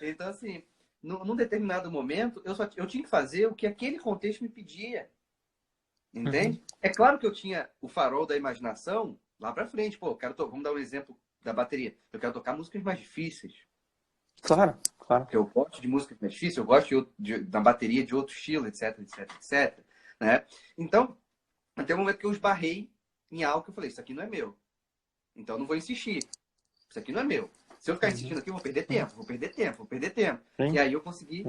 Então, assim, num determinado momento, eu tinha que fazer o que aquele contexto me pedia. Entende? É claro que eu tinha o farol da imaginação lá pra frente. Pô, vamos dar um exemplo da bateria. Eu quero tocar músicas mais difíceis. Claro. Porque eu gosto de músicas mais difíceis, eu gosto da bateria de outro estilo, etc. Né? Então, até o momento que eu esbarrei em algo que eu falei, isso aqui não é meu. Então eu não vou insistir. Isso aqui não é meu. Se eu ficar insistindo aqui, eu vou perder tempo. Sim. E aí eu consegui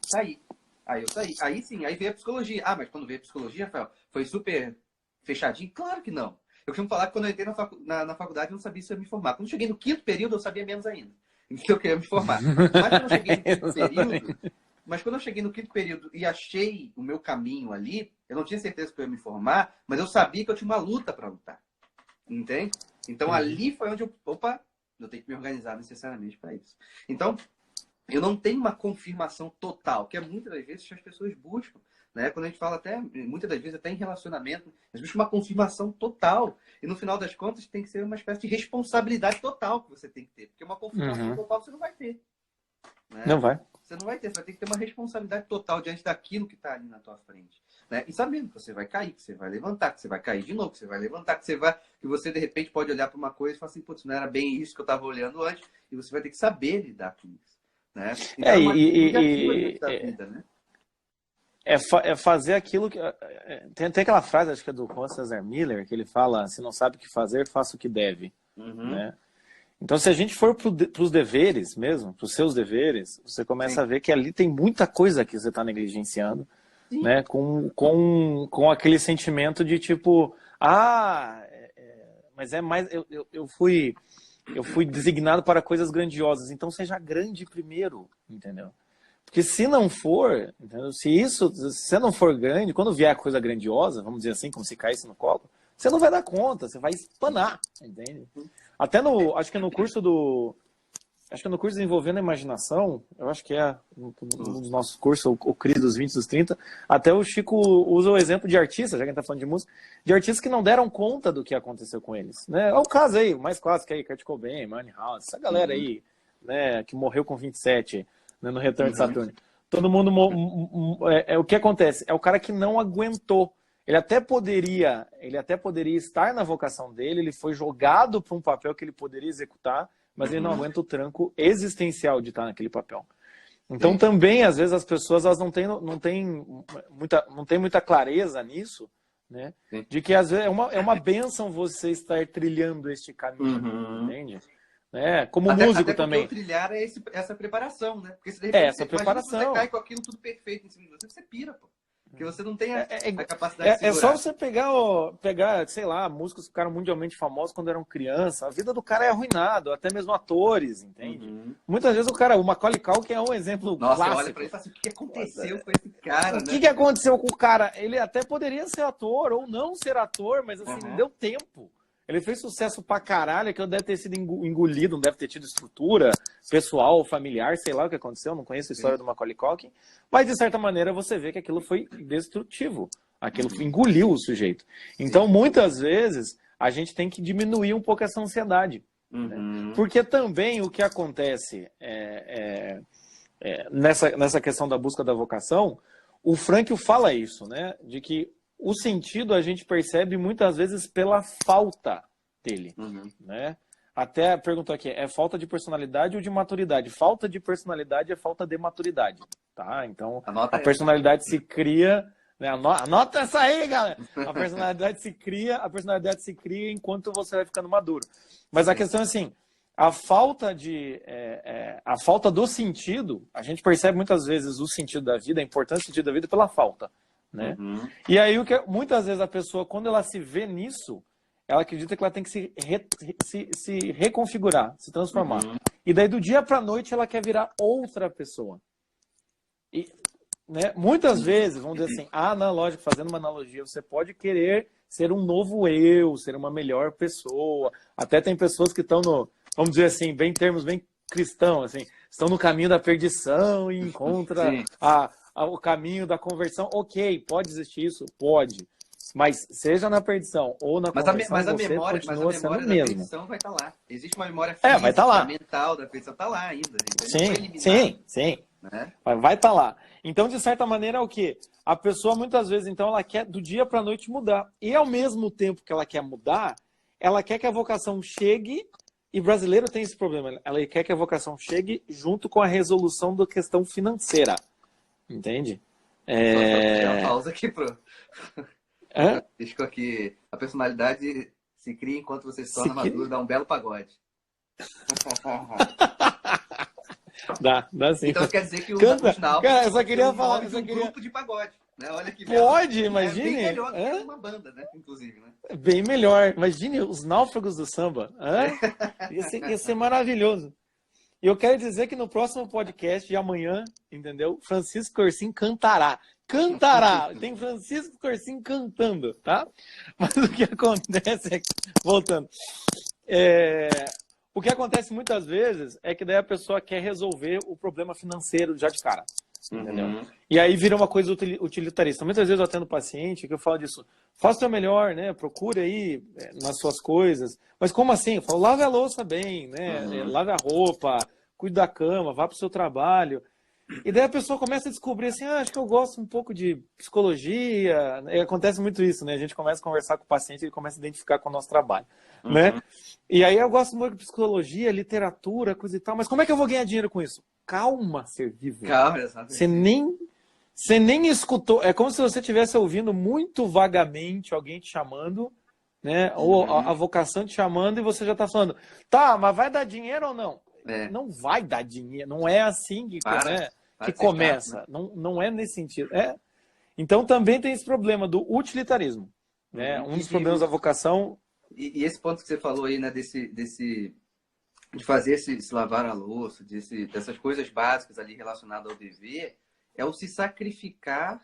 sair. Aí eu saí. Aí sim, aí veio a psicologia. Ah, mas quando veio a psicologia, Rafael, foi super fechadinho? Claro que não. Eu costumo falar que quando eu entrei na faculdade, eu não sabia se eu ia me formar. Quando eu cheguei no quinto período, eu sabia menos ainda. Então eu queria me formar. Mas quando eu cheguei no quinto período e achei o meu caminho ali, eu não tinha certeza que eu ia me formar, mas eu sabia que eu tinha uma luta para lutar. Entende? Então ali foi onde eu tenho que me organizar necessariamente para isso. Então, eu não tenho uma confirmação total, que é muitas das vezes as pessoas buscam, né? Quando a gente fala até, muitas das vezes até em relacionamento, eles buscam uma confirmação total. E no final das contas tem que ser uma espécie de responsabilidade total que você tem que ter. Porque uma confirmação total você não vai ter. Né? Não vai. Você não vai ter, você vai ter que ter uma responsabilidade total diante daquilo que está ali na tua frente. né? E sabendo que você vai cair, que você vai levantar, que você vai cair de novo, que você vai levantar, que você de repente pode olhar para uma coisa e falar assim, putz, não era bem isso que eu estava olhando antes, e você vai ter que saber lidar com isso, né? Então, é uma negativa da vida, né? É fazer aquilo que... Tem aquela frase, acho que é do Juan César Miller, que ele fala, se não sabe o que fazer, faça o que deve, né? Então, se a gente for para os deveres mesmo, para os seus deveres, você começa a ver que ali tem muita coisa que você está negligenciando, né? Com aquele sentimento de tipo, mas é mais... Eu fui designado para coisas grandiosas, então seja grande primeiro, entendeu? Porque se não for, entendeu? Se você não for grande, quando vier a coisa grandiosa, vamos dizer assim, como se caísse no colo, você não vai dar conta, você vai espanar, entende? Até acho que no curso Desenvolvendo a Imaginação, eu acho que é um dos nossos cursos, o CRI dos 20 dos 30, até o Chico usa o exemplo de artistas, já que a gente tá falando de música, de artistas que não deram conta do que aconteceu com eles, né? É o caso aí, o mais clássico aí, Kurt Cobain, Money House, essa galera aí, né, que morreu com 27, né, no Retorno de Saturno. Todo mundo... o que acontece? É o cara que não aguentou. Ele até poderia estar na vocação dele, ele foi jogado para um papel que ele poderia executar, mas ele não aguenta o tranco existencial de estar naquele papel. Então também, às vezes, as pessoas elas não têm muita clareza nisso, né? De que às vezes é uma bênção você estar trilhando este caminho, entende? Como músico também. O trilhar é essa preparação, né? Porque se de repente essa preparação. Você cai com aquilo tudo perfeito em cima de você pira, pô. Porque você não tem a capacidade de segurar. É só você pegar, sei lá, músicos que ficaram mundialmente famosos quando eram crianças. A vida do cara é arruinada, até mesmo atores, entende? Muitas vezes o Macaulay Culkin é um exemplo clássico. Olha pra ele e fala assim, o que aconteceu com esse cara, né? O que aconteceu com o cara? Ele até poderia ser ator ou não ser ator, mas assim, não deu tempo. Ele fez sucesso pra caralho, que deve ter sido engolido, não deve ter tido estrutura pessoal, familiar, sei lá o que aconteceu, não conheço a história do Macaulay Culkin, mas de certa maneira você vê que aquilo foi destrutivo, aquilo engoliu o sujeito. Então, muitas vezes, a gente tem que diminuir um pouco essa ansiedade. Né? Porque também o que acontece nessa questão da busca da vocação, o Frankl fala isso, né? De que o sentido a gente percebe muitas vezes pela falta dele, né? Até perguntou aqui, é falta de personalidade ou de maturidade? Falta de personalidade é falta de maturidade, tá? Então, a personalidade se cria, né? Anota essa aí, galera! A personalidade se cria enquanto você vai ficando maduro. Mas a questão é assim, a falta do sentido, a gente percebe muitas vezes o sentido da vida, a importância do sentido da vida pela falta. Né? E aí, muitas vezes a pessoa, quando ela se vê nisso, ela acredita que ela tem que se reconfigurar, se transformar. E daí, do dia para a noite, ela quer virar outra pessoa. E, né, muitas vezes, vamos dizer assim, lógico, fazendo uma analogia, você pode querer ser um novo eu, ser uma melhor pessoa. Até tem pessoas que estão vamos dizer assim, em termos bem cristãos, assim, estão no caminho da perdição e encontram o caminho da conversão. Ok, pode existir isso? Pode. Mas seja na perdição ou na conversão, mas a você memória continua da sendo o mesmo. perdição vai estar lá. Existe uma memória física, vai estar lá. mental da perdição, está lá ainda. Sim. Né? Vai estar lá. Então, de certa maneira, é o quê? A pessoa, muitas vezes, então, ela quer do dia para a noite mudar. E, ao mesmo tempo que ela quer mudar, ela quer que a vocação chegue, e brasileiro tem esse problema, ela quer que a vocação chegue junto com a resolução da questão financeira. Entende? Só uma pausa aqui Ficou aqui. A personalidade se cria enquanto você se torna maduro, dá um belo pagode. Dá sim. Então quer dizer que o Náufragos... Cara, eu só queria falar... um grupo de pagode. Né? Olha que pode, imagine. É bem melhor do que uma banda, né? Inclusive, né? Bem melhor. Imagine os náufragos do samba. Ia ser maravilhoso. E eu quero dizer que no próximo podcast de amanhã, entendeu? Francisco Corsim cantará. Tem Francisco Corsim cantando, tá? Mas o que acontece é que, voltando, o que acontece muitas vezes é que daí a pessoa quer resolver o problema financeiro já de cara, entendeu? E aí vira uma coisa utilitarista. Muitas vezes eu atendo paciente que eu falo disso, faça o seu melhor, né? Procure aí nas suas coisas. Mas como assim? Eu falo, lave a louça bem, né? Lave a roupa, cuide da cama, vá para o seu trabalho. E daí a pessoa começa a descobrir assim, acho que eu gosto um pouco de psicologia. E acontece muito isso, né? A gente começa a conversar com o paciente, ele começa a identificar com o nosso trabalho, né? E aí eu gosto muito de psicologia, literatura, coisa e tal. Mas como é que eu vou ganhar dinheiro com isso? Calma, ser vivo. Calma, exatamente. Você nem escutou. É como se você estivesse ouvindo muito vagamente alguém te chamando, né? Ou a vocação te chamando e você já está falando, tá, mas vai dar dinheiro ou não? Não vai dar dinheiro. Não é assim que começa. Chato, né? Não é nesse sentido. Então também tem esse problema do utilitarismo. Né? Um dos problemas da vocação. E esse ponto que você falou aí, né, de fazer esse lavar a louça, dessas coisas básicas ali relacionadas ao dever, é o se sacrificar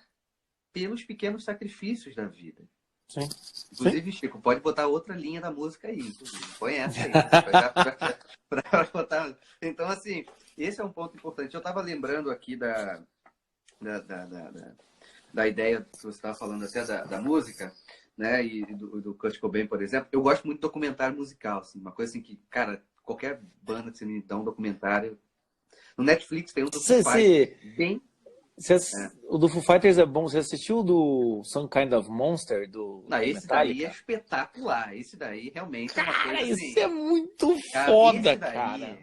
pelos pequenos sacrifícios da vida. Sim. Inclusive, Chico, pode botar outra linha da música aí, inclusive. Põe essa aí. Pra botar... Então, assim, esse é um ponto importante. Eu estava lembrando aqui da ideia que você estava falando até da música, né? E do Kurt Cobain, por exemplo. Eu gosto muito de documentário musical, assim, uma coisa assim que, cara, qualquer banda que você me dá um documentário. No Netflix tem um documentário bem. O do Foo Fighters é bom. Você assistiu o do Some Kind of Monster? Esse daí é espetacular. Esse daí realmente é uma coisa assim. Isso é muito foda, cara.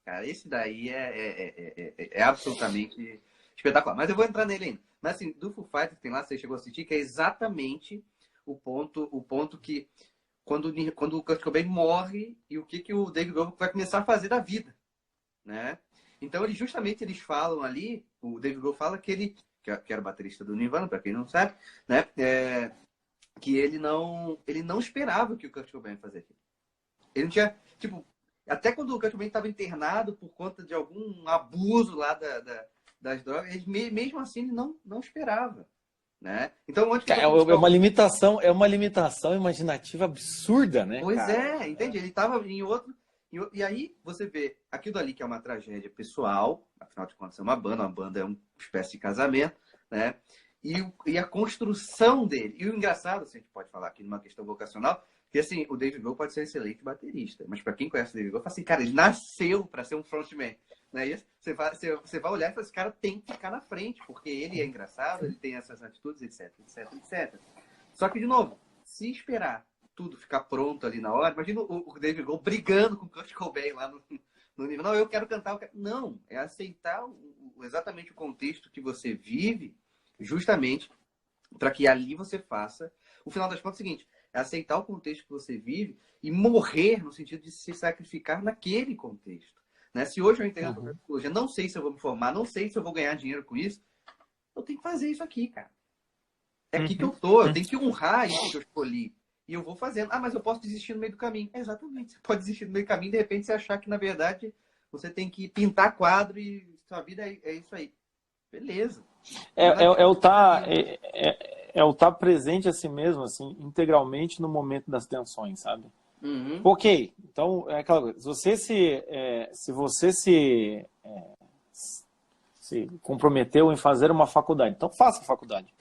Cara, esse daí é absolutamente espetacular. Mas eu vou entrar nele ainda. Mas assim, do Foo Fighters tem lá, você chegou a assistir, que é exatamente o ponto que quando o Kurt Cobain morre e o que o David Grohl vai começar a fazer da vida, né? Então, eles falam ali, o David Grohl fala que era o baterista do Nirvana, para quem não sabe, né? Que ele não esperava que o Kurt Cobain fazia aquilo. Ele não tinha, tipo, até quando o Kurt Cobain estava internado por conta de algum abuso lá das drogas, ele, mesmo assim ele não esperava, né? Então, onde que é uma limitação imaginativa absurda, né? Pois é, entende? Ele estava em outro. E aí você vê aquilo ali que é uma tragédia pessoal, afinal de contas é uma banda é uma espécie de casamento, né? E a construção dele. E o engraçado, se a gente pode falar aqui numa questão vocacional, que assim, o David Grohl pode ser um excelente baterista, mas para quem conhece o David Grohl, fala assim, cara, ele nasceu para ser um frontman. Não é isso? Você vai olhar e fala, esse cara tem que ficar na frente, porque ele é engraçado, ele tem essas atitudes, etc, etc, etc. Só que, de novo, se esperar tudo ficar pronto ali na hora, imagina o David Grohl brigando com o Kurt Cobain lá no nível, não, eu quero cantar, não, é aceitar exatamente o contexto que você vive, justamente para que ali você faça, o final das contas é o seguinte, é aceitar o contexto que você vive e morrer no sentido de se sacrificar naquele contexto, né? Se hoje eu entendo a psicologia, não sei se eu vou me formar, não sei se eu vou ganhar dinheiro com isso, eu tenho que fazer isso aqui, cara. É aqui que eu tô, eu tenho que honrar isso que eu escolhi. E eu vou fazendo. Ah, mas eu posso desistir no meio do caminho. Exatamente. Você pode desistir no meio do caminho e de repente você achar que, na verdade, você tem que pintar quadro e sua vida é isso aí. Beleza. É o estar presente a si mesmo, assim, integralmente no momento das tensões, sabe? Ok. Então, é aquela coisa. Se você se comprometeu em fazer uma faculdade, então faça a faculdade.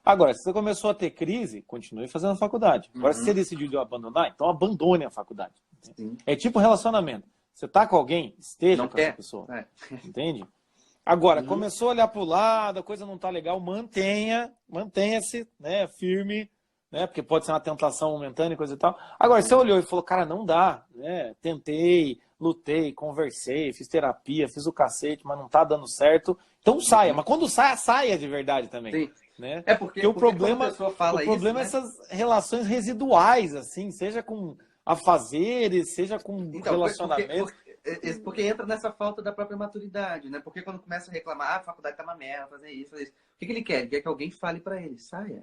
Agora, se você começou a ter crise, continue fazendo a faculdade. Agora, se você decidiu abandonar, então abandone a faculdade. Sim. É tipo relacionamento. Você tá com alguém, esteja com essa pessoa. Entende? Agora, começou a olhar para o lado, a coisa não tá legal, mantenha-se, né, firme, né, porque pode ser uma tentação momentânea e coisa e tal. Agora, você olhou e falou, cara, não dá, né, tentei, lutei, conversei, fiz terapia, fiz o cacete, mas não tá dando certo, então saia. Mas quando saia de verdade também. Sim. Né? Porque o problema é essas relações residuais, assim, seja com afazeres, seja com relacionamentos. Porque entra nessa falta da própria maturidade, né? Porque quando começa a reclamar, a faculdade tá uma merda, fazer isso. O que ele quer? Ele quer que alguém fale pra ele, saia.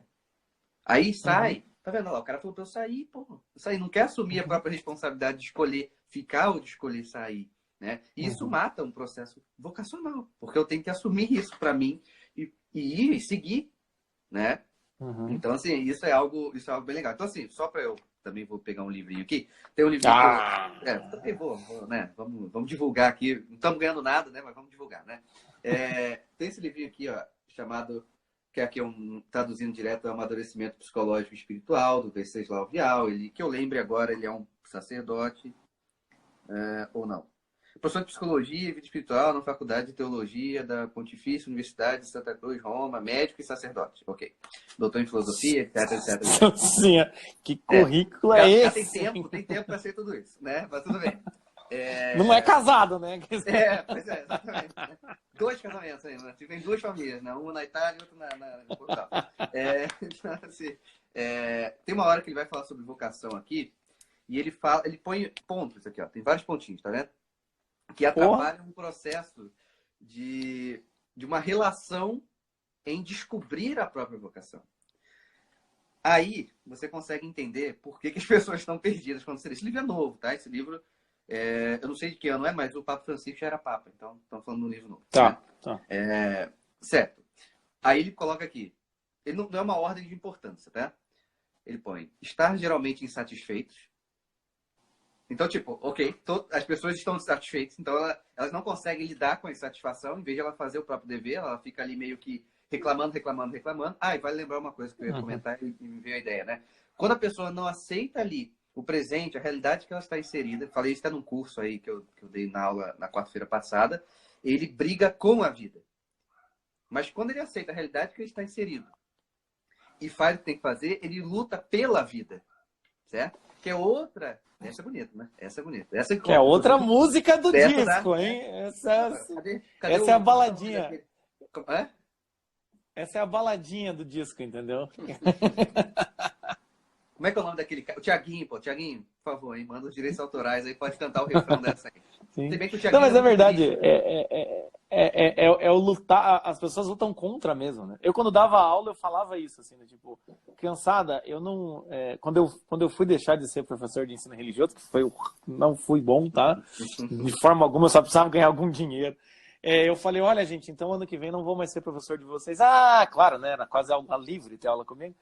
Aí sai, tá vendo lá? O cara falou pra eu sair, pô. Sair, não quer assumir a própria responsabilidade de escolher ficar ou de escolher sair, né? E isso mata um processo vocacional, porque eu tenho que assumir isso pra mim e ir e seguir, né? Então, assim, isso é algo bem legal. Então, assim, só para eu também vou pegar um livrinho aqui. Tem um livrinho também vou, né? Vamos divulgar aqui. Não estamos ganhando nada, né? Mas vamos divulgar, né? Tem esse livrinho aqui, ó, chamado, que aqui traduzindo direto, é o Amadurecimento Psicológico e Espiritual, do Venceslau Vial. Que eu lembre agora, ele é um sacerdote, ou não. Professor de Psicologia e Vida Espiritual na Faculdade de Teologia da Pontifícia Universidade de Santa Cruz, Roma, médico e sacerdote. Ok. Doutor em Filosofia, etc, etc, etc. Sim, que currículo é esse? Tem tempo para ser tudo isso, né? Mas tudo bem. Não é casado, né? Pois é, exatamente. Né? 2 casamentos ainda, né? Tem 2 famílias, né? Uma na Itália e outra em Portugal. Então, assim, tem uma hora que ele vai falar sobre vocação aqui, e ele põe pontos aqui, ó. Tem vários pontinhos, tá vendo? Que atrapalham um processo de uma relação em descobrir a própria vocação. Aí você consegue entender por que as pessoas estão perdidas quando você lê. Esse livro é novo, tá? Esse livro, eu não sei de que ano é, mas o Papa Francisco já era Papa, então estamos falando de um livro novo. Tá, né? tá. Certo. Aí ele coloca aqui, ele não é uma ordem de importância, tá? Ele põe, estar geralmente insatisfeitos. Então, tipo, ok, as pessoas estão insatisfeitas, então elas não conseguem lidar com a insatisfação, em vez de ela fazer o próprio dever, ela fica ali meio que reclamando. E vale lembrar uma coisa que eu ia comentar e me veio a ideia, né? Quando a pessoa não aceita ali o presente, a realidade que ela está inserida, falei isso até num curso aí que eu dei na aula na quarta-feira passada, ele briga com a vida. Mas quando ele aceita a realidade que ele está inserido e faz o que tem que fazer, ele luta pela vida, certo? Que é outra... Essa é bonita, né? Essa é bonita. Que é outra música do disco, né? hein? Essa é a baladinha. Essa é a baladinha do disco, entendeu? Como é que é o nome daquele cara? O Thiaguinho, pô. Thiaguinho, por favor, hein? Manda os direitos autorais aí, pode cantar o refrão dessa aí. Sim. Se bem que o Não, mas é verdade. Triste, é o lutar. As pessoas lutam contra mesmo, né? Eu, quando dava aula, eu falava isso, assim, né? Tipo, cansada, eu não. Quando eu fui deixar de ser professor de ensino religioso, que não fui bom, tá? De forma alguma, eu só precisava ganhar algum dinheiro. Eu falei, olha, gente, então ano que vem não vou mais ser professor de vocês. Ah, claro, né? Era quase aula livre ter aula comigo.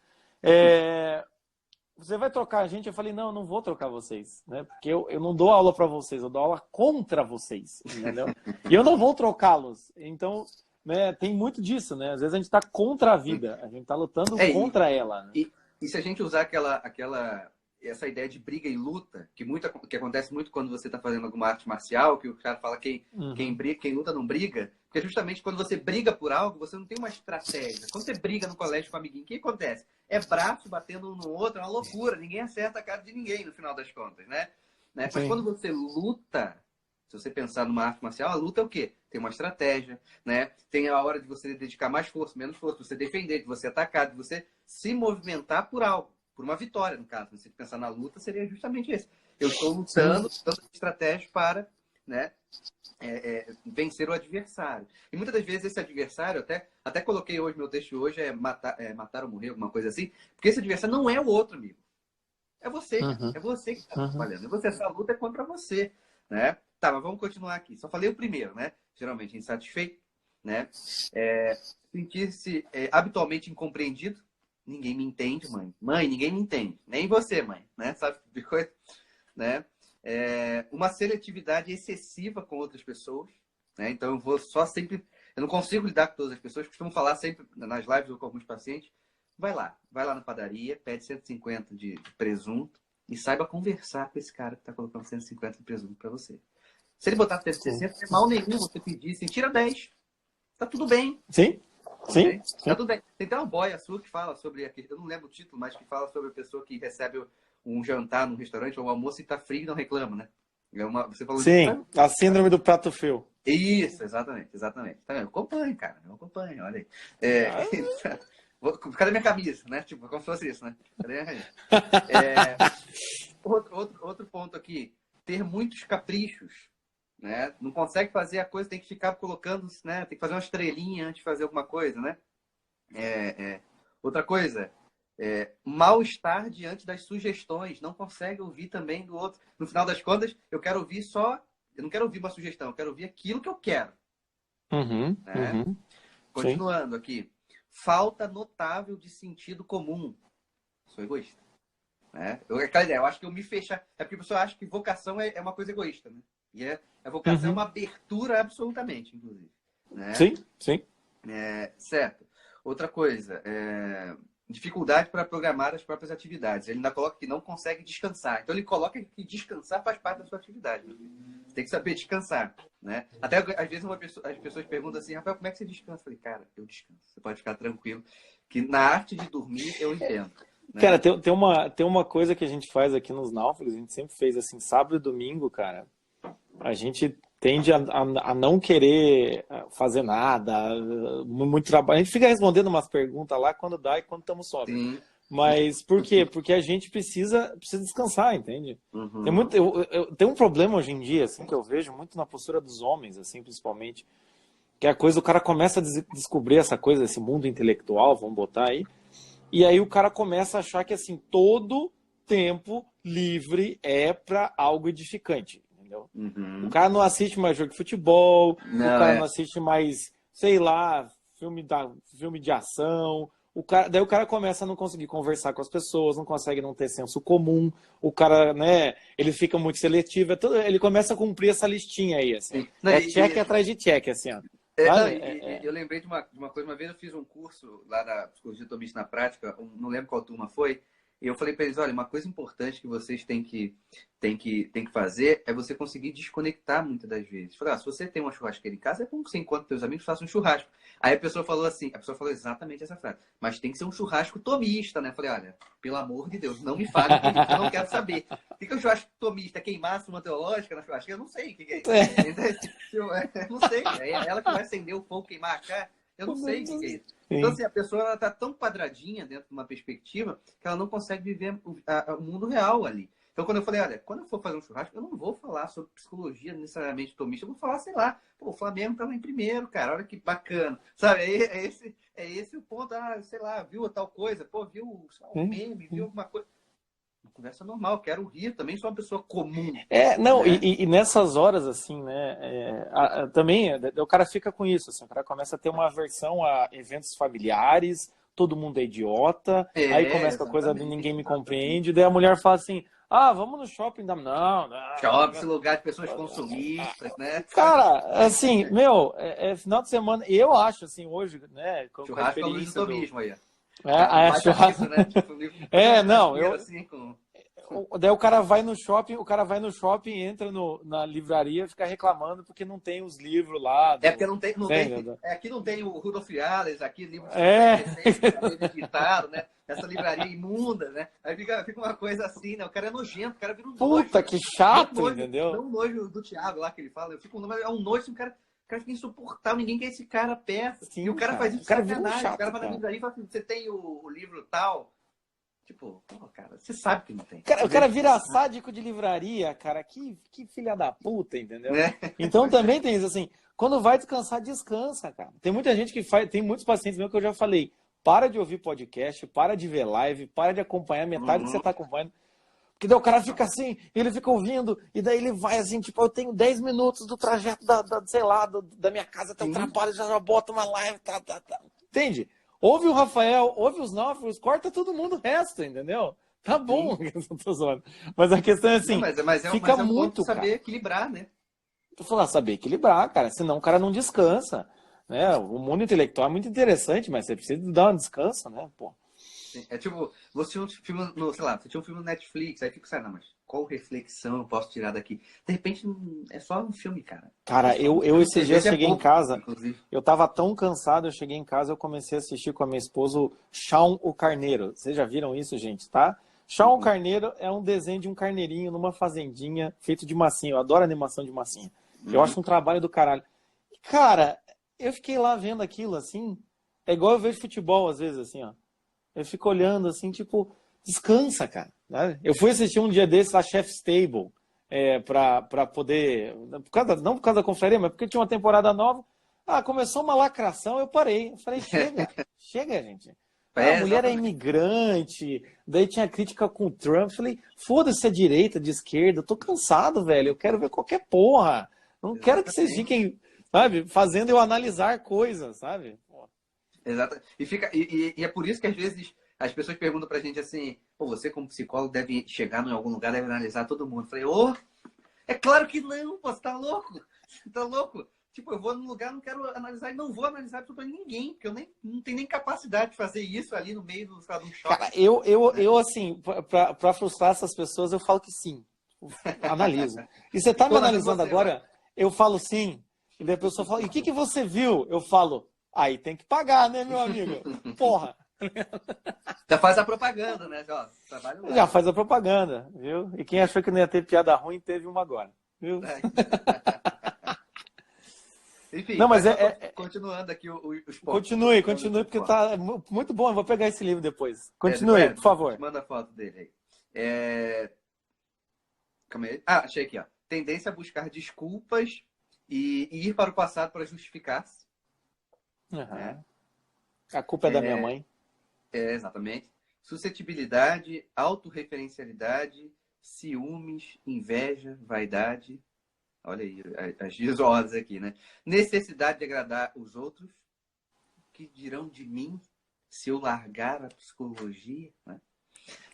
Você vai trocar a gente? Eu falei, não vou trocar vocês, né? Porque eu não dou aula para vocês, eu dou aula contra vocês, entendeu? E eu não vou trocá-los. Então, né, tem muito disso, né? Às vezes a gente está contra a vida, a gente está lutando contra ela. Né? E se a gente usar essa ideia de briga e luta, que acontece muito quando você está fazendo alguma arte marcial, que o cara fala quem luta não briga, porque justamente quando você briga por algo, você não tem uma estratégia. Quando você briga no colégio com um amiguinho, o que acontece? É braço batendo um no outro, é uma loucura, ninguém acerta a cara de ninguém no final das contas, né? Mas quando você luta, se você pensar numa arte marcial, a luta é o quê? Tem uma estratégia, né? Tem a hora de você dedicar mais força, menos força, de você defender, de você atacar, de você se movimentar por algo. Por uma vitória, no caso. Se pensar na luta, seria justamente isso. Eu estou lutando, dando estratégia para, né, vencer o adversário. E muitas das vezes esse adversário, até coloquei hoje, meu texto hoje matar ou morrer, alguma coisa assim, porque esse adversário não é o outro, amigo. É você. É você que está trabalhando. Essa luta é contra você, né? Tá, mas vamos continuar aqui. Só falei o primeiro, né? Geralmente insatisfeito, né? Sentir-se habitualmente incompreendido. Ninguém me entende, mãe. Mãe, ninguém me entende. Nem você, mãe. Né? Sabe de coisa? Né? Uma seletividade excessiva com outras pessoas. Né? Então, eu vou só sempre... Eu não consigo lidar com todas as pessoas. Costumo falar sempre nas lives ou com alguns pacientes. Vai lá na padaria, pede 150 de presunto e saiba conversar com esse cara que está colocando 150 de presunto para você. Se ele botar 160, não é mal nenhum você pedir. Você tira 10. Tá tudo bem. Sim. Sim, tá tudo bem. Tem até uma boia sua que fala sobre, eu não lembro o título, mas que fala sobre a pessoa que recebe um jantar num restaurante ou um almoço e tá frio e não reclama, né? Você falou a síndrome do prato frio. Isso, exatamente. Tá vendo? Eu acompanho, cara. Olha aí. Cadê minha camisa, né? Tipo, como se fosse isso, né? Cadê minha camisa? Outro ponto aqui. Ter muitos caprichos. Né? Não consegue fazer a coisa, tem que ficar colocando, né? Tem que fazer uma estrelinha antes de fazer alguma coisa, né? Outra coisa, mal-estar diante das sugestões, não consegue ouvir também do outro. No final das contas, eu não quero ouvir uma sugestão, eu quero ouvir aquilo que eu quero. Né? Continuando aqui, falta notável de sentido comum. Sou egoísta. Né? Aquela ideia, eu acho que eu me fechar. É porque a pessoa acha que vocação é uma coisa egoísta, né? E a vocação é uma abertura absolutamente, inclusive. Né? Sim. Certo. Outra coisa, dificuldade para programar as próprias atividades. Ele ainda coloca que não consegue descansar. Então ele coloca que descansar faz parte da sua atividade. tem que saber descansar, né? Até às vezes as pessoas perguntam assim, Rafael, como é que você descansa? Eu falei, cara, eu descanso. Você pode ficar tranquilo, que na arte de dormir eu entendo. Né? Cara, tem uma coisa que a gente faz aqui nos Náufragos, a gente sempre fez assim, sábado e domingo, cara, a gente tende a não querer fazer nada, muito trabalho. A gente fica respondendo umas perguntas lá quando dá e quando estamos sóbrios. Mas por quê? Porque a gente precisa descansar, entende? Uhum. Tem um problema hoje em dia, assim, que eu vejo muito na postura dos homens, assim, principalmente, que é a coisa, o cara começa a descobrir essa coisa, esse mundo intelectual, vamos botar aí, e aí o cara começa a achar que, assim, todo tempo livre é para algo edificante, entendeu? Uhum. O cara não assiste mais jogo de futebol, não, o cara não assiste mais, sei lá, filme de ação. Daí o cara começa a não conseguir conversar com as pessoas, não consegue não ter senso comum, o cara, né, ele fica muito seletivo, ele começa a cumprir essa listinha aí, assim. Não, check atrás de check, assim, ó. Eu lembrei de uma coisa, uma vez eu fiz um curso lá da Psicologia Tomista na Prática, não lembro qual turma foi, e eu falei para eles, olha, uma coisa importante que vocês têm que fazer é você conseguir desconectar muitas das vezes. Falei, se você tem uma churrasqueira em casa, é como que você encontra seus amigos, faça um churrasco. Aí a pessoa falou exatamente essa frase, mas tem que ser um churrasco tomista, né? Eu falei, olha, pelo amor de Deus, não me fale por isso, eu não quero saber. O que é um churrasco tomista? Queimar a suma teológica na churrasqueira? Eu não sei o que é isso. Eu não sei, é ela que vai acender o fogo, queimar a carne. Eu não sei o que é isso. Então, assim, a pessoa está tão quadradinha dentro de uma perspectiva que ela não consegue viver o mundo real ali. Então, quando eu falei, olha, quando eu for fazer um churrasco, eu não vou falar sobre psicologia necessariamente tomista, eu vou falar, sei lá, o Flamengo estava em primeiro, cara, olha que bacana. Sabe, é esse o ponto, sei lá, viu tal coisa, viu um meme, viu alguma coisa. Uma conversa normal, quero rir, também sou uma pessoa comum. Não, né? e nessas horas, assim, né, também o cara fica com isso, assim, o cara começa a ter uma aversão a eventos familiares, todo mundo é idiota, aí começa a coisa de ninguém me compreende, daí a mulher fala assim, vamos no shopping, não. Shopping, lugar de pessoas consumistas, né? Cara, assim, final de semana, eu acho, assim, hoje, né, com a experiência do tomismo aí. churrasco. Isso, né? Tipo, Daí o cara vai no shopping, entra na livraria, fica reclamando porque não tem os livros lá. Porque não tem. Aqui não tem o Rudolf Allers, aqui livro de editado, né? Essa livraria imunda, né? Aí fica uma coisa assim, né? O cara é nojento, o cara vira um nojo. Puta, que chato, entendeu? Não um nojo do Thiago lá que ele fala, é um nojo, o cara fica insuportável, ninguém quer esse cara perto. Sim, e o cara faz isso de sacanagem. chato, o cara vai na livraria e fala assim, você tem o livro tal? Tipo, cara, você sabe que não tem. O cara vira sádico de livraria, cara. Que filha da puta, entendeu? Então também tem isso, assim, quando vai descansar, descansa, cara. Tem muita gente que tem muitos pacientes meus que eu já falei, para de ouvir podcast, para de ver live, para de acompanhar metade que você tá acompanhando. Porque daí o cara fica assim, ele fica ouvindo, e daí ele vai assim, tipo, eu tenho 10 minutos do trajeto da minha casa até o trabalho, já boto uma live, tá. Entende? Ouve o Rafael, ouve os Náufragos, corta todo mundo o resto, entendeu? Tá bom, eu tô zoando. Mas a questão é assim, fica muito, saber equilibrar, né? Saber equilibrar, cara, senão o cara não descansa, né? O mundo intelectual é muito interessante, mas você precisa dar um descanso, né, pô? É tipo, você tinha um filme no Netflix, aí fica, não, mas qual reflexão eu posso tirar daqui? De repente, é só um filme, cara. Cara, eu esses dias cheguei em casa, eu tava tão cansado, eu cheguei em casa, eu comecei a assistir com a minha esposa o Shaun o Carneiro. Vocês já viram isso, gente, tá? Shaun o Carneiro é um desenho de um carneirinho numa fazendinha feito de massinha. Eu adoro animação de massinha. Eu acho um trabalho do caralho. Cara, eu fiquei lá vendo aquilo, assim, é igual eu vejo futebol, às vezes, assim, ó. Eu fico olhando assim, tipo, descansa, cara. Né? Eu fui assistir um dia desses a Chef's Table, pra poder. Não por causa da confraria, mas porque tinha uma temporada nova. Começou uma lacração, eu parei. Eu falei, chega, gente. A mulher é imigrante, daí tinha crítica com o Trump. Eu falei, foda-se se é direita, de esquerda, eu tô cansado, velho. Eu quero ver qualquer porra. Não quero que vocês fiquem, sabe, fazendo eu analisar coisas, sabe? Exato. E é por isso que às vezes as pessoas perguntam pra gente assim, você como psicólogo deve chegar em algum lugar, deve analisar todo mundo. Eu falei, é claro que não, você tá louco? Você tá louco? Tipo, eu vou num lugar, não quero analisar e não vou analisar pra ninguém, porque eu não tenho nem capacidade de fazer isso ali no meio do shopping. Cara, eu assim, pra frustrar essas pessoas, eu falo que sim. Analiso. E você tá me analisando agora, eu falo sim, e daí a pessoa fala, e o que você viu? Eu falo, aí tem que pagar, né, meu amigo? Porra! Já faz a propaganda, né? Trabalho Já faz a propaganda, viu? E quem achou que não ia ter piada ruim, teve uma agora, viu? Enfim, não, mas continuando aqui o esporte. Continue, porque tá muito bom. Eu vou pegar esse livro depois. Continue, por favor. Manda a foto dele aí. Calma aí. Ah, achei aqui, ó. Tendência a buscar desculpas e ir para o passado para justificar-se. Uhum. A culpa é da minha mãe. Exatamente. Suscetibilidade, autorreferencialidade, ciúmes, inveja, vaidade. Olha aí as desordens aqui, né? Necessidade de agradar os outros. O que dirão de mim se eu largar a psicologia? Né?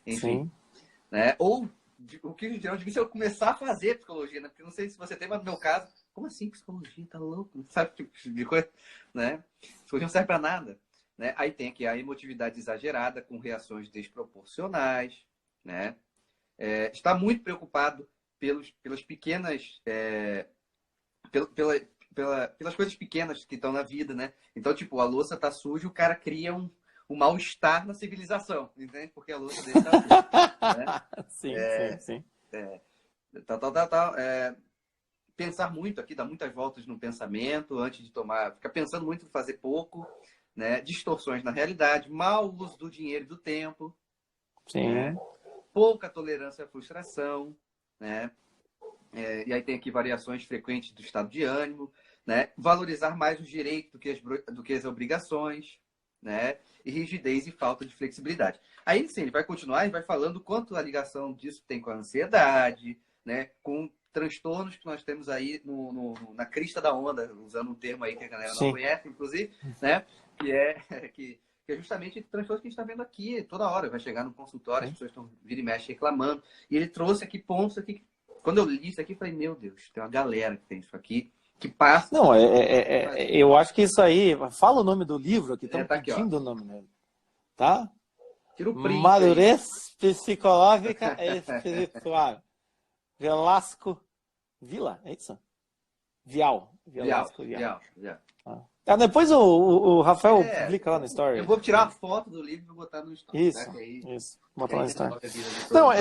Enfim. Sim. Né? Ou o que dirão de mim se eu começar a fazer psicologia? Né? Porque não sei se você tem, mas no meu caso, como assim psicologia? Tá louco? Não sabe que tipo de coisa? Né? Psicologia não serve para nada. Né? Aí tem aqui a emotividade exagerada, com reações desproporcionais. Né? Está muito preocupado pelas pequenas... pelas coisas pequenas que estão na vida, né? Então, tipo, a louça tá suja, o cara cria um mal-estar na civilização, entende? Porque a louça dele tá suja. Né? Sim. Pensar muito aqui, dar muitas voltas no pensamento antes de tomar, ficar pensando muito em fazer pouco, né? Distorções na realidade, mau uso do dinheiro e do tempo, sim. Né? Pouca tolerância à frustração, né? E aí tem aqui variações frequentes do estado de ânimo, né? Valorizar mais os direitos do que as obrigações, né? E rigidez e falta de flexibilidade. Aí sim, ele vai continuar e vai falando quanto a ligação disso tem com a ansiedade, né? Com transtornos que nós temos aí na crista da onda, usando um termo aí que a galera não conhece, inclusive, né? Que é justamente transtornos que a gente está vendo aqui toda hora. Vai chegar no consultório, as pessoas estão vira e mexe reclamando. E ele trouxe aqui pontos aqui. Quando eu li isso aqui, eu falei, meu Deus, tem uma galera que tem isso aqui, que passa... Não, eu acho que isso aí... Fala o nome do livro, aqui estão pedindo o nome dele. Tá? Tira o print Madurez Psicológica e Espiritual. Velasco Vila, é isso? Vial. Depois o Rafael publica lá no Story. Eu vou tirar a foto do livro e vou botar no Story. Isso. Botar no Story. Não,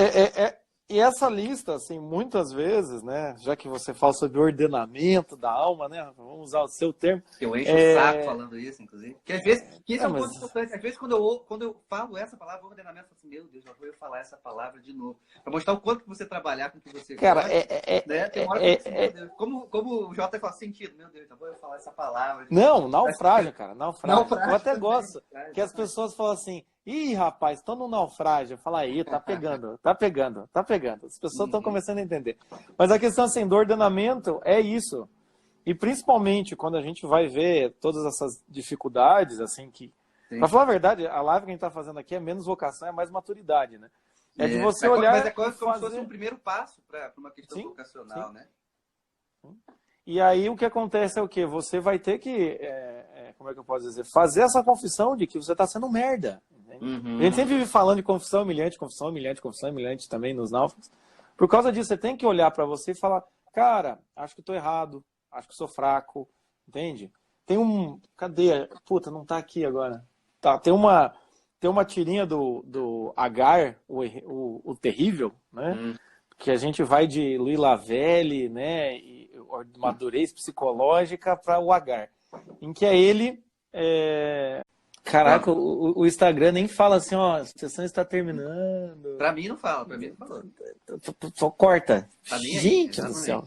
e essa lista, assim, muitas vezes, né, já que você fala sobre ordenamento da alma, né, vamos usar o seu termo. Eu encho o saco falando isso, inclusive. Porque às vezes, isso é um ponto importante. Às vezes, quando eu falo essa palavra, ordenamento, eu falo assim, meu Deus, já vou eu falar essa palavra de novo. Pra mostrar o quanto que você trabalhar com o que você gosta. Né? Tem uma hora que eu meu Deus, como o Jota faz sentido, meu Deus, já vou eu falar essa palavra. Não, naufrágio, cara, naufrágio. Eu até gosto que as pessoas falam assim, ih, rapaz, estão no naufrágio. Fala aí, tá pegando. As pessoas estão começando a entender. Mas a questão, assim, do ordenamento é isso. E principalmente quando a gente vai ver todas essas dificuldades, assim, que... Pra falar a verdade, a live que a gente tá fazendo aqui é menos vocação, é mais maturidade, né? É de você olhar... Mas é como se fosse um primeiro passo para uma questão vocacional, né? E aí o que acontece é o quê? Você vai ter que, como é que eu posso dizer? Fazer essa confissão de que você está sendo merda. A gente sempre vive falando de confissão humilhante também nos náufragos. Por causa disso, você tem que olhar para você e falar, cara, acho que estou errado, acho que sou fraco, entende? Tem cadê? Puta, não tá aqui agora. Tá, tem uma tirinha do Agar, o terrível, né? Que a gente vai de Louis Lavelle, né? E madurez psicológica para o Agar. Em que é ele... Caraca, o Instagram nem fala assim, ó, a sessão está terminando. Pra mim não fala, pra mim não falou. Só corta. Tá nem aí, gente do céu.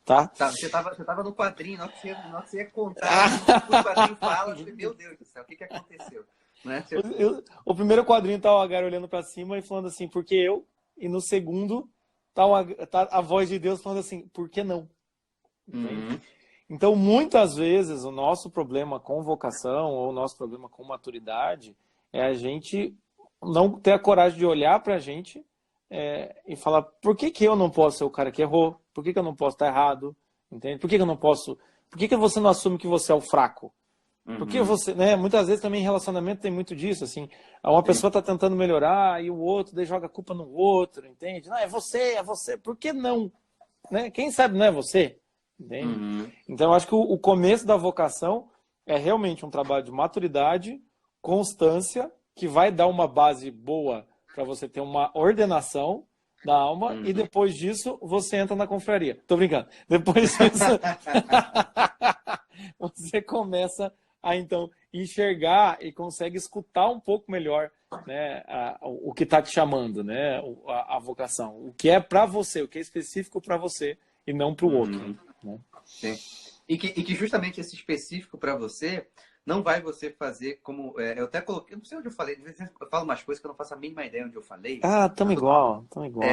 Tá? Você tava no quadrinho, na hora que você ia contar, o quadrinho fala, meu Deus do céu, o que aconteceu? Né? O primeiro quadrinho tá o Agar olhando pra cima e falando assim, porque eu? E no segundo tá a voz de Deus falando assim, por que não? Então, muitas vezes, o nosso problema com vocação ou o nosso problema com maturidade é a gente não ter a coragem de olhar para a gente e falar, por que eu não posso ser o cara que errou? Por que eu não posso estar errado? Entende? Por que eu não posso... Por que você não assume que você é o fraco? Porque você, né, muitas vezes também em relacionamento tem muito disso, assim, uma pessoa tá tentando melhorar e o outro daí joga a culpa no outro, entende? Não, é você, por que não? Né? Quem sabe não é você, entende? Então eu acho que o começo da vocação é realmente um trabalho de maturidade, constância, que vai dar uma base boa para você ter uma ordenação da alma e depois disso você entra na confraria. Tô brincando. Depois disso você começa a então enxergar e consegue escutar um pouco melhor, né, o que está te chamando, né, a vocação, o que é para você, o que é específico para você e não para o outro. Né? Sim. E que justamente esse específico para você não vai você fazer como... eu até coloquei, não sei onde eu falei, de vez em quando eu falo umas coisas que eu não faço a mínima ideia onde eu falei. Ah, tamo igual.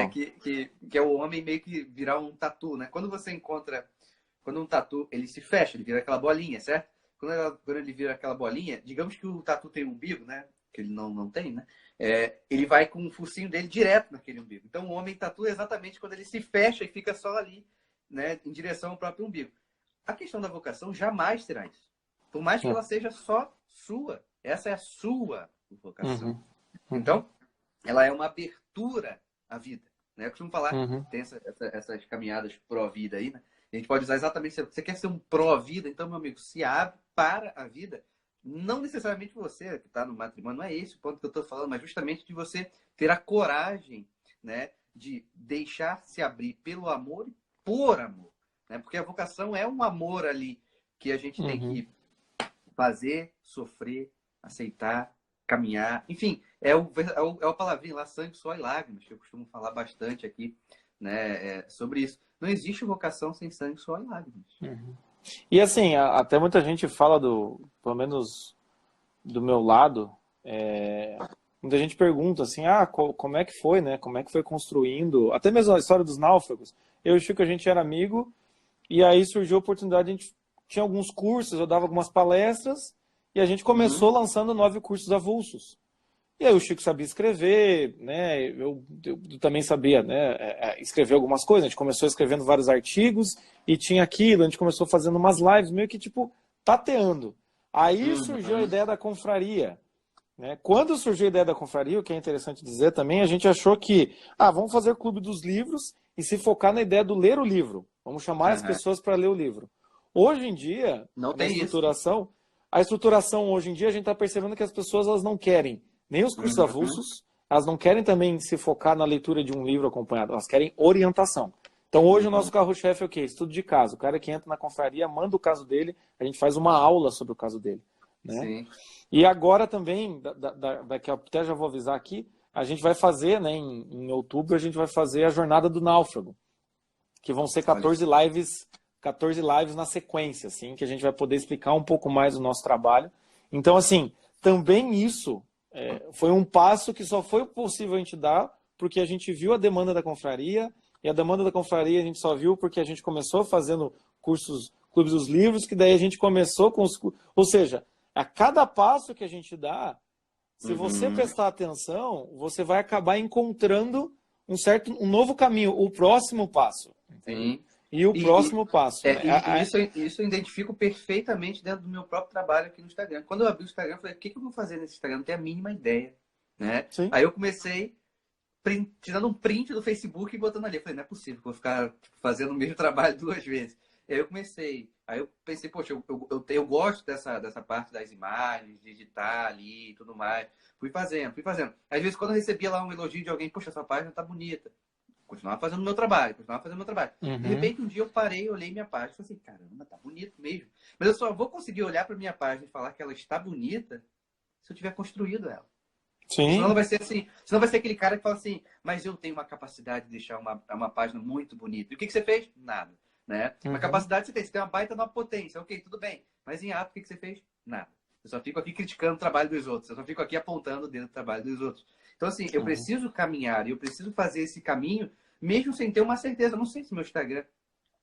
Que é o homem meio que virar um tatu, né? Quando você encontra... Quando um tatu, ele se fecha, ele vira aquela bolinha, certo? Quando ele vira aquela bolinha, digamos que o tatu tem um umbigo, né? Que ele não tem, né? Ele vai com o focinho dele direto naquele umbigo. Então o homem tatua exatamente quando ele se fecha e fica só ali, né? Em direção ao próprio umbigo. A questão da vocação jamais terá isso. Por mais que ela seja só sua. Essa é a sua vocação. Então, ela é uma abertura à vida. Né? Eu costumo falar, tem essas caminhadas pró-vida aí, né? A gente pode usar exatamente... Você quer ser um pró-vida? Então, meu amigo, se abre para a vida. Não necessariamente você que está no matrimônio, não é esse o ponto que eu estou falando, mas justamente de você ter a coragem, né, de deixar se abrir pelo amor e por amor. Né? Porque a vocação é um amor ali que a gente tem que fazer, sofrer, aceitar, caminhar. Enfim, é o palavrinho lá, sangue, suor e lágrimas, que eu costumo falar bastante aqui, né, sobre isso. Não existe vocação sem sangue, suor e lágrimas. E assim, até muita gente fala pelo menos do meu lado, muita gente pergunta assim, como é que foi, né? Como é que foi construindo, até mesmo a história dos náufragos. Eu e o Chico, a gente era amigo, e aí surgiu a oportunidade, a gente tinha alguns cursos, eu dava algumas palestras, e a gente começou lançando 9 cursos avulsos. E aí o Chico sabia escrever, né? Eu também sabia, né, escrever algumas coisas. A gente começou escrevendo vários artigos e tinha aquilo. A gente começou fazendo umas lives meio que tipo tateando. Aí surgiu a ideia da confraria. Né? Quando surgiu a ideia da confraria, o que é interessante dizer também, a gente achou que vamos fazer o Clube dos Livros e se focar na ideia do ler o livro. Vamos chamar as pessoas para ler o livro. Hoje em dia, a estruturação hoje em dia, a gente está percebendo que as pessoas elas não querem nem os cursos avulsos, elas não querem também se focar na leitura de um livro acompanhado, elas querem orientação. Então hoje o nosso carro-chefe é o quê? Estudo de caso. O cara que entra na confraria manda o caso dele, a gente faz uma aula sobre o caso dele. Né? Sim. E agora também, daqui até já vou avisar aqui, a gente vai fazer, né, em outubro, a gente vai fazer a Jornada do Náufrago, que vão ser 14 lives na sequência, assim, que a gente vai poder explicar um pouco mais o nosso trabalho. Então, assim, também isso foi um passo que só foi possível a gente dar porque a gente viu a demanda da confraria, e a demanda da confraria a gente só viu porque a gente começou fazendo cursos, clubes dos livros, que daí a gente começou com os... Ou seja, a cada passo que a gente dá, se você prestar atenção, você vai acabar encontrando um novo caminho, o próximo passo. Sim. E o próximo passo. Isso eu identifico perfeitamente dentro do meu próprio trabalho aqui no Instagram. Quando eu abri o Instagram, eu falei, o que eu vou fazer nesse Instagram? Não tenho a mínima ideia. Né? Aí eu comecei tirando um print do Facebook e botando ali. Eu falei, não é possível que eu vou ficar fazendo o mesmo trabalho 2 vezes. Aí eu pensei, poxa, eu gosto dessa parte das imagens, de editar ali e tudo mais. Fui fazendo. Às vezes, quando eu recebia lá um elogio de alguém, poxa, essa página tá bonita. Continuava fazendo o meu trabalho. De repente, um dia eu parei, olhei minha página e falei assim, caramba, tá bonito mesmo. Mas eu só vou conseguir olhar para minha página e falar que ela está bonita se eu tiver construído ela. Sim. Senão vai ser assim, senão vai ser aquele cara que fala assim, mas eu tenho uma capacidade de deixar uma página muito bonita. E o que você fez? Nada. Né? Uma capacidade você tem uma baita de uma potência, ok, tudo bem. Mas em ato, o que você fez? Nada. Eu só fico aqui criticando o trabalho dos outros. Eu só fico aqui apontando o dedo do trabalho dos outros. Então, assim, eu preciso caminhar, eu preciso fazer esse caminho, mesmo sem ter uma certeza. Eu não sei se meu Instagram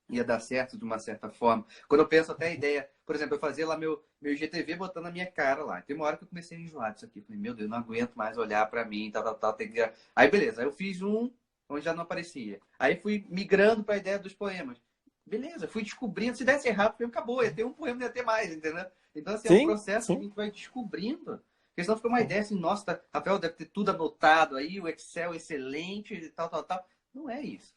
ia dar certo de uma certa forma. Quando eu penso até a ideia, por exemplo, eu fazia lá meu IGTV botando a minha cara lá. Tem uma hora que eu comecei a enjoar disso aqui. Falei, meu Deus, não aguento mais olhar pra mim, tal. Tem que... Aí, beleza. Aí eu fiz um onde já não aparecia. Aí fui migrando pra ideia dos poemas. Beleza, fui descobrindo. Se desse errado, acabou. Ia ter um poema, ia ter mais, entendeu? Então, assim, é um processo que a gente vai descobrindo. Porque senão fica uma ideia assim, nossa, Rafael deve ter tudo anotado aí, o Excel excelente e tal. Não é isso.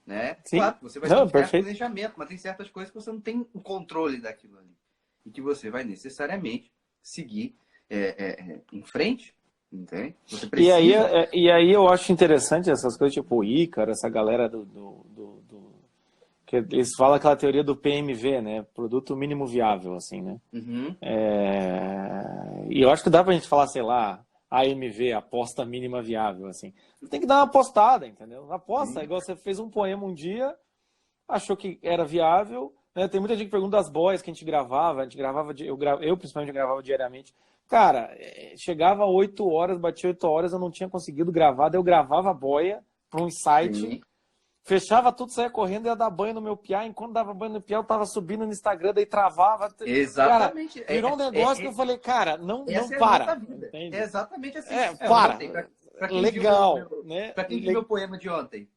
Né? Claro, você vai ter um certo planejamento, mas tem certas coisas que você não tem o controle daquilo ali. E que você vai necessariamente seguir em frente. Entende? Você precisa... E aí eu acho interessante essas coisas, tipo o Ícaro, essa galera que eles falam aquela teoria do PMV, né? Produto mínimo viável, assim, né? Uhum. E eu acho que dá pra gente falar, sei lá, AMV, aposta mínima viável, assim. Tem que dar uma apostada, entendeu? Aposta, igual você fez um poema um dia, achou que era viável, né? Tem muita gente que pergunta das boias que a gente gravava eu principalmente gravava diariamente. Cara, chegava 8 horas, batia 8 horas, eu não tinha conseguido gravar, daí eu gravava a boia para um site, fechava tudo, saía correndo e ia dar banho no meu piá. Enquanto dava banho no piá, eu tava subindo no Instagram, daí travava. Exatamente. Cara, virou um negócio que eu falei, cara, não para. É exatamente assim. Para. Pra quem legal. Para quem viu meu poema de ontem,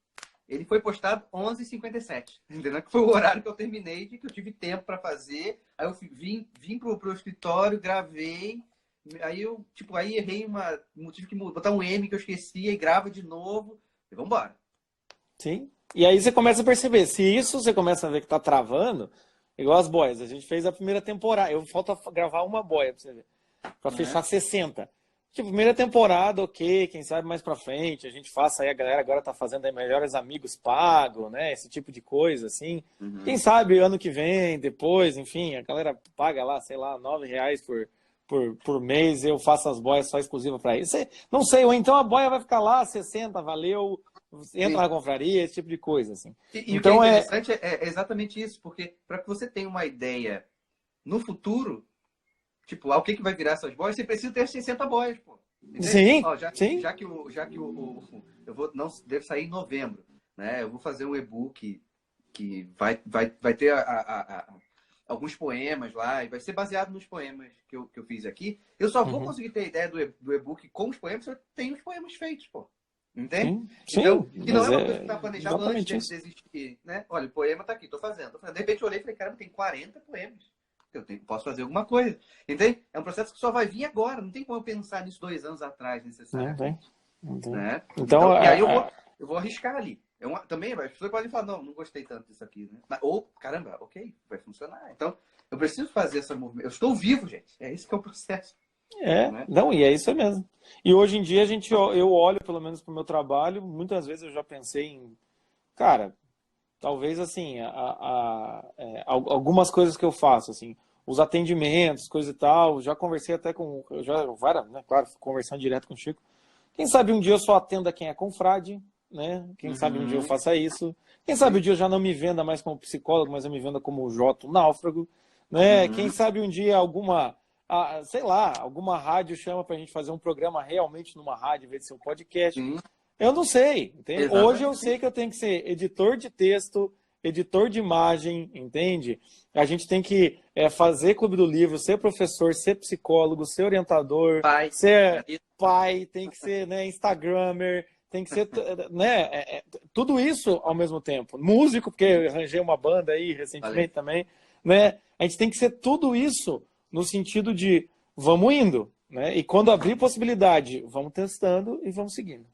ele foi postado 11h57, entendeu? Que foi o horário que eu terminei, que eu tive tempo para fazer. Aí eu vim pro escritório, gravei. Aí eu, aí errei tive que botar um M que eu esqueci, e grava de novo. E vamos embora. Sim. E aí você começa a perceber, se isso você começa a ver que tá travando, igual as boias, a gente fez a primeira temporada, falta gravar uma boia pra você ver, pra fechar 60. Tipo, primeira temporada, ok, quem sabe mais pra frente, a gente faça aí, a galera agora tá fazendo aí Melhores Amigos pago, né, esse tipo de coisa, assim. Quem sabe ano que vem, depois, enfim, a galera paga lá, sei lá, R$9 por mês, eu faço as boias só exclusivas para isso. Não sei, ou então a boia vai ficar lá, 60, valeu, entra na confraria, esse tipo de coisa. Assim. E então, o que é interessante é exatamente isso, porque para que você tenha uma ideia no futuro, tipo, o que vai virar essas boias, você precisa ter 60 boias, pô. Entende? Sim, sim. Já que eu deve sair em novembro, né? Eu vou fazer um e-book que vai ter alguns poemas lá, e vai ser baseado nos poemas que eu fiz aqui. Eu só vou conseguir ter ideia do e-book com os poemas se eu tenho os poemas feitos, pô. Entende? Sim, então, que não é uma coisa que está planejada antes de isso. existir, né? Olha, o poema tá aqui, tô fazendo. De repente eu olhei e falei, caramba, tem 40 poemas. Posso fazer alguma coisa. Entende? É um processo que só vai vir agora. Não tem como eu pensar nisso 2 anos atrás, necessariamente. Não tem. Né? Então, e aí eu vou arriscar ali. Também as pessoas podem falar, não gostei tanto disso aqui, né? Ou, caramba, ok, vai funcionar. Então, eu preciso fazer essa movimento. Eu estou vivo, gente. É isso que é o processo. Né? Não, e é isso mesmo. E hoje em dia eu olho, pelo menos, para o meu trabalho, muitas vezes eu já pensei em, cara, talvez assim, algumas coisas que eu faço, assim, os atendimentos, coisa e tal, já conversei até com, né, claro, conversando direto com o Chico. Quem sabe um dia eu só atenda quem é confrade, né? Quem sabe um dia eu faça isso. Quem sabe um dia eu já não me venda mais como psicólogo, mas eu me venda como Jota, náufrago, né? Quem sabe um dia sei lá, alguma rádio chama pra gente fazer um programa realmente numa rádio, em vez de ser um podcast. Eu não sei, entende? Hoje eu sei que eu tenho que ser editor de texto, editor de imagem, entende? A gente tem que fazer clube do livro, ser professor, ser psicólogo, ser orientador, ser pai, tem que ser, né, instagrammer, tem que ser, né, tudo isso ao mesmo tempo. Músico, porque eu arranjei uma banda aí recentemente também, né? A gente tem que ser tudo isso no sentido de vamos indo, né? E quando abrir possibilidade, vamos testando e vamos seguindo.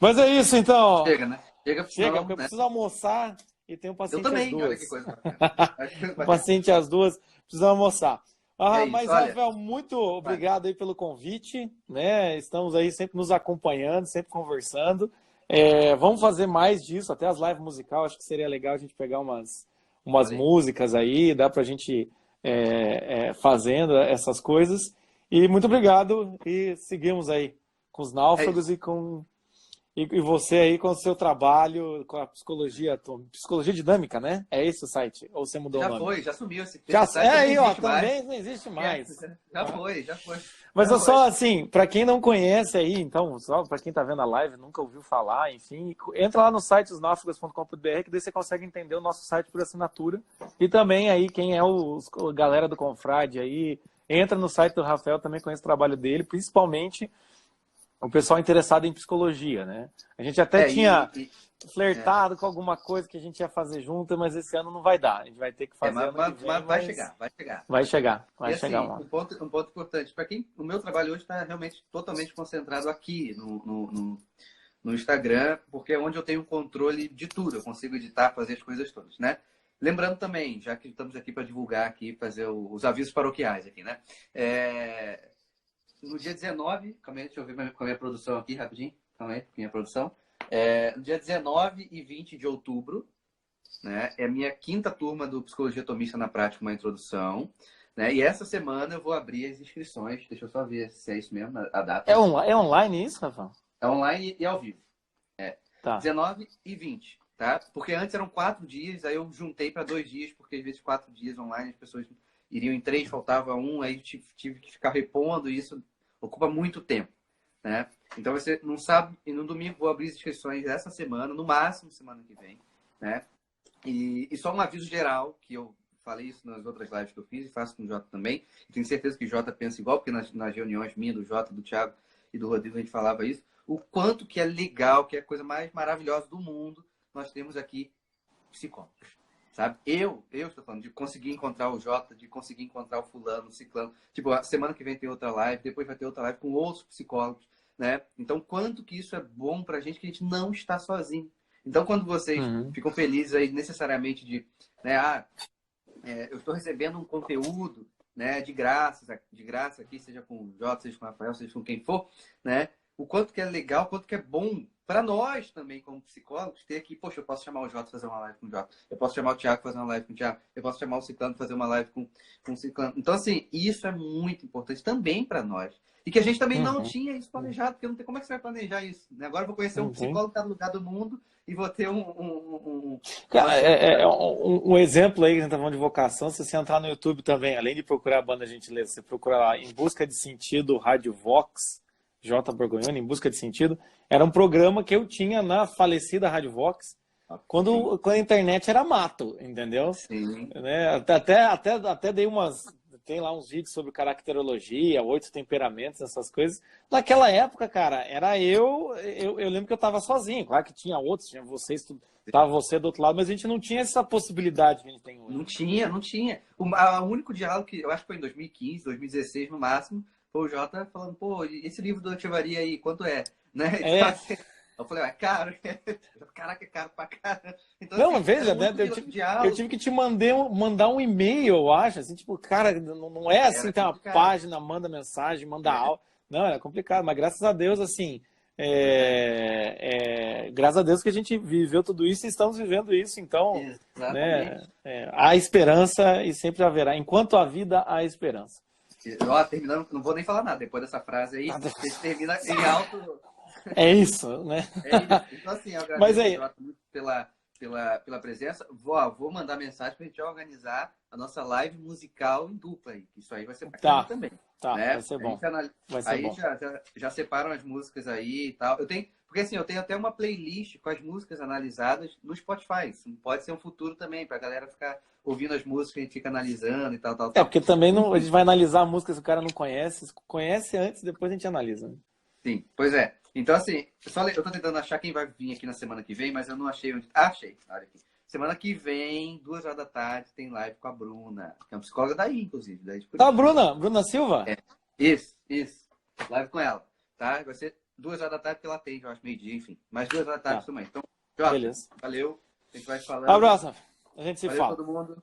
Mas é isso, então. Chega, né? Chega, porque eu preciso almoçar e tenho um paciente às 2. Olha que coisa. Paciente às 2, precisamos almoçar. Mas, Rafael, muito obrigado aí pelo convite, né? Estamos aí sempre nos acompanhando, sempre conversando. Vamos fazer mais disso, até as lives musicais, acho que seria legal a gente pegar umas músicas aí, dá pra gente fazendo essas coisas. E muito obrigado e seguimos aí com os náufragos e você aí com o seu trabalho, com a psicologia dinâmica, né? É esse o site? Ou você mudou o nome? Já sumiu esse site. Aí, ó, também não existe mais. Já foi. Mas eu só, assim, para quem não conhece aí, então, só para quem tá vendo a live, nunca ouviu falar, enfim, entra lá no site osnáufragos.com.br, que daí você consegue entender o nosso site por assinatura. E também aí, quem é a galera do Confrade aí, entra no site do Rafael, também conhece o trabalho dele, principalmente o pessoal interessado em psicologia, né? A gente até flertado com alguma coisa que a gente ia fazer junto, mas esse ano não vai dar. A gente vai ter que fazer. Mas vai chegar, vai chegar. Vai chegar, mano. Um ponto importante. Para quem. O meu trabalho hoje está realmente totalmente concentrado aqui no Instagram, porque é onde eu tenho controle de tudo. Eu consigo editar, fazer as coisas todas, né? Lembrando também, já que estamos aqui para divulgar aqui, fazer os avisos paroquiais aqui, né? No dia 19, calma aí, deixa eu ver com a minha produção aqui rapidinho. Calma aí, minha produção. No dia 19 e 20 de outubro, né, é a minha 5ª turma do Psicologia Atomista na Prática, uma introdução. Né, e essa semana eu vou abrir as inscrições. Deixa eu só ver se é isso mesmo, a data. É online isso, Rafa? É online e ao vivo. Tá. 19 e 20, tá? Porque antes eram 4 dias, aí eu juntei para 2 dias, porque às vezes 4 dias online as pessoas iriam em 3, faltava 1, aí tive que ficar repondo, e isso ocupa muito tempo. Né? Então vai ser no sábado e no domingo. Vou abrir as inscrições essa semana, no máximo semana que vem, né? E só um aviso geral, que eu falei isso nas outras lives que eu fiz e faço com o Jota também, e tenho certeza que o Jota pensa igual, porque nas reuniões minhas, do Jota, do Thiago e do Rodrigo, a gente falava isso, o quanto que é legal, que é a coisa mais maravilhosa do mundo, nós temos aqui psicólogos. Sabe? Eu estou falando de conseguir encontrar o Jota, de conseguir encontrar o fulano, o ciclano. Tipo, a semana que vem tem outra live, depois vai ter outra live com outros psicólogos, né? Então, quanto que isso é bom pra gente, que a gente não está sozinho. Então, quando vocês ficam felizes aí necessariamente de, né, eu estou recebendo um conteúdo, né, de graça aqui, seja com o Jota, seja com o Rafael, seja com quem for, né? O quanto que é legal, o quanto que é bom para nós também, como psicólogos, ter aqui, poxa, eu posso chamar o Jota para fazer uma live com o Jota, eu posso chamar o Thiago para fazer uma live com o Thiago, eu posso chamar o Ciclano para fazer uma live com o Ciclano. Então, assim, isso é muito importante também para nós. E que a gente também não tinha isso planejado, porque não tem como é que você vai planejar isso. Né? Agora eu vou conhecer um psicólogo em cada lugar do mundo e vou ter um exemplo aí, que a gente tá falando de vocação, se você entrar no YouTube também, além de procurar a Banda Gentileza, você procura lá, Em Busca de Sentido, Rádio Vox, J. Borgonhoni, Em Busca de Sentido, era um programa que eu tinha na falecida Rádio Vox, quando a internet era mato, entendeu? Sim. Né? Até dei tem lá uns vídeos sobre caracterologia, 8 temperamentos, essas coisas. Naquela época, cara, era eu lembro que eu estava sozinho. Claro que tinha outros, tinha vocês, tava você do outro lado, mas a gente não tinha essa possibilidade que a gente tem hoje. Não tinha. O único diálogo que eu acho que foi em 2015, 2016 no máximo, foi o Jota falando, pô, esse livro do Ativaria aí, quanto é? Né? Eu falei, é caro. Caraca, é caro pra caramba. Então, não, assim, veja, né? Eu tive que te mandar um e-mail, eu acho, assim, tipo, cara, não é assim, tem uma página, manda mensagem, manda áudio. Não, era complicado, mas graças a Deus, assim, graças a Deus que a gente viveu tudo isso e estamos vivendo isso, então, né, há esperança e sempre haverá. Enquanto há vida, há esperança. Terminando, não vou nem falar nada, depois dessa frase aí, a gente termina em alto... É isso, né? Então, assim, eu agradeço muito pela presença. Vou mandar mensagem para a gente organizar a nossa live musical em dupla aí. Isso aí vai ser bacana também. Tá, né? Vai ser bom. Já separam as músicas aí e tal. Porque assim, eu tenho até uma playlist com as músicas analisadas no Spotify. Isso pode ser um futuro também, para a galera ficar ouvindo as músicas que a gente fica analisando e tal. Porque também a gente vai analisar a música se o cara não conhece. Conhece antes, depois a gente analisa. Né? Sim, pois é. Então, assim, eu tô tentando achar quem vai vir aqui na semana que vem, mas eu não achei onde. Achei, olha aqui. Semana que vem, 2h da tarde, tem live com a Bruna, que é uma psicóloga daí, inclusive. Tá, Bruna Silva? Isso. Live com ela, tá? Vai ser 2h da tarde, porque ela atende, eu acho, meio-dia, enfim. Mas 2h da tarde também. Então, Jota, beleza. Valeu. A gente vai falando. Abraço. A gente se Valeu fala. Todo mundo.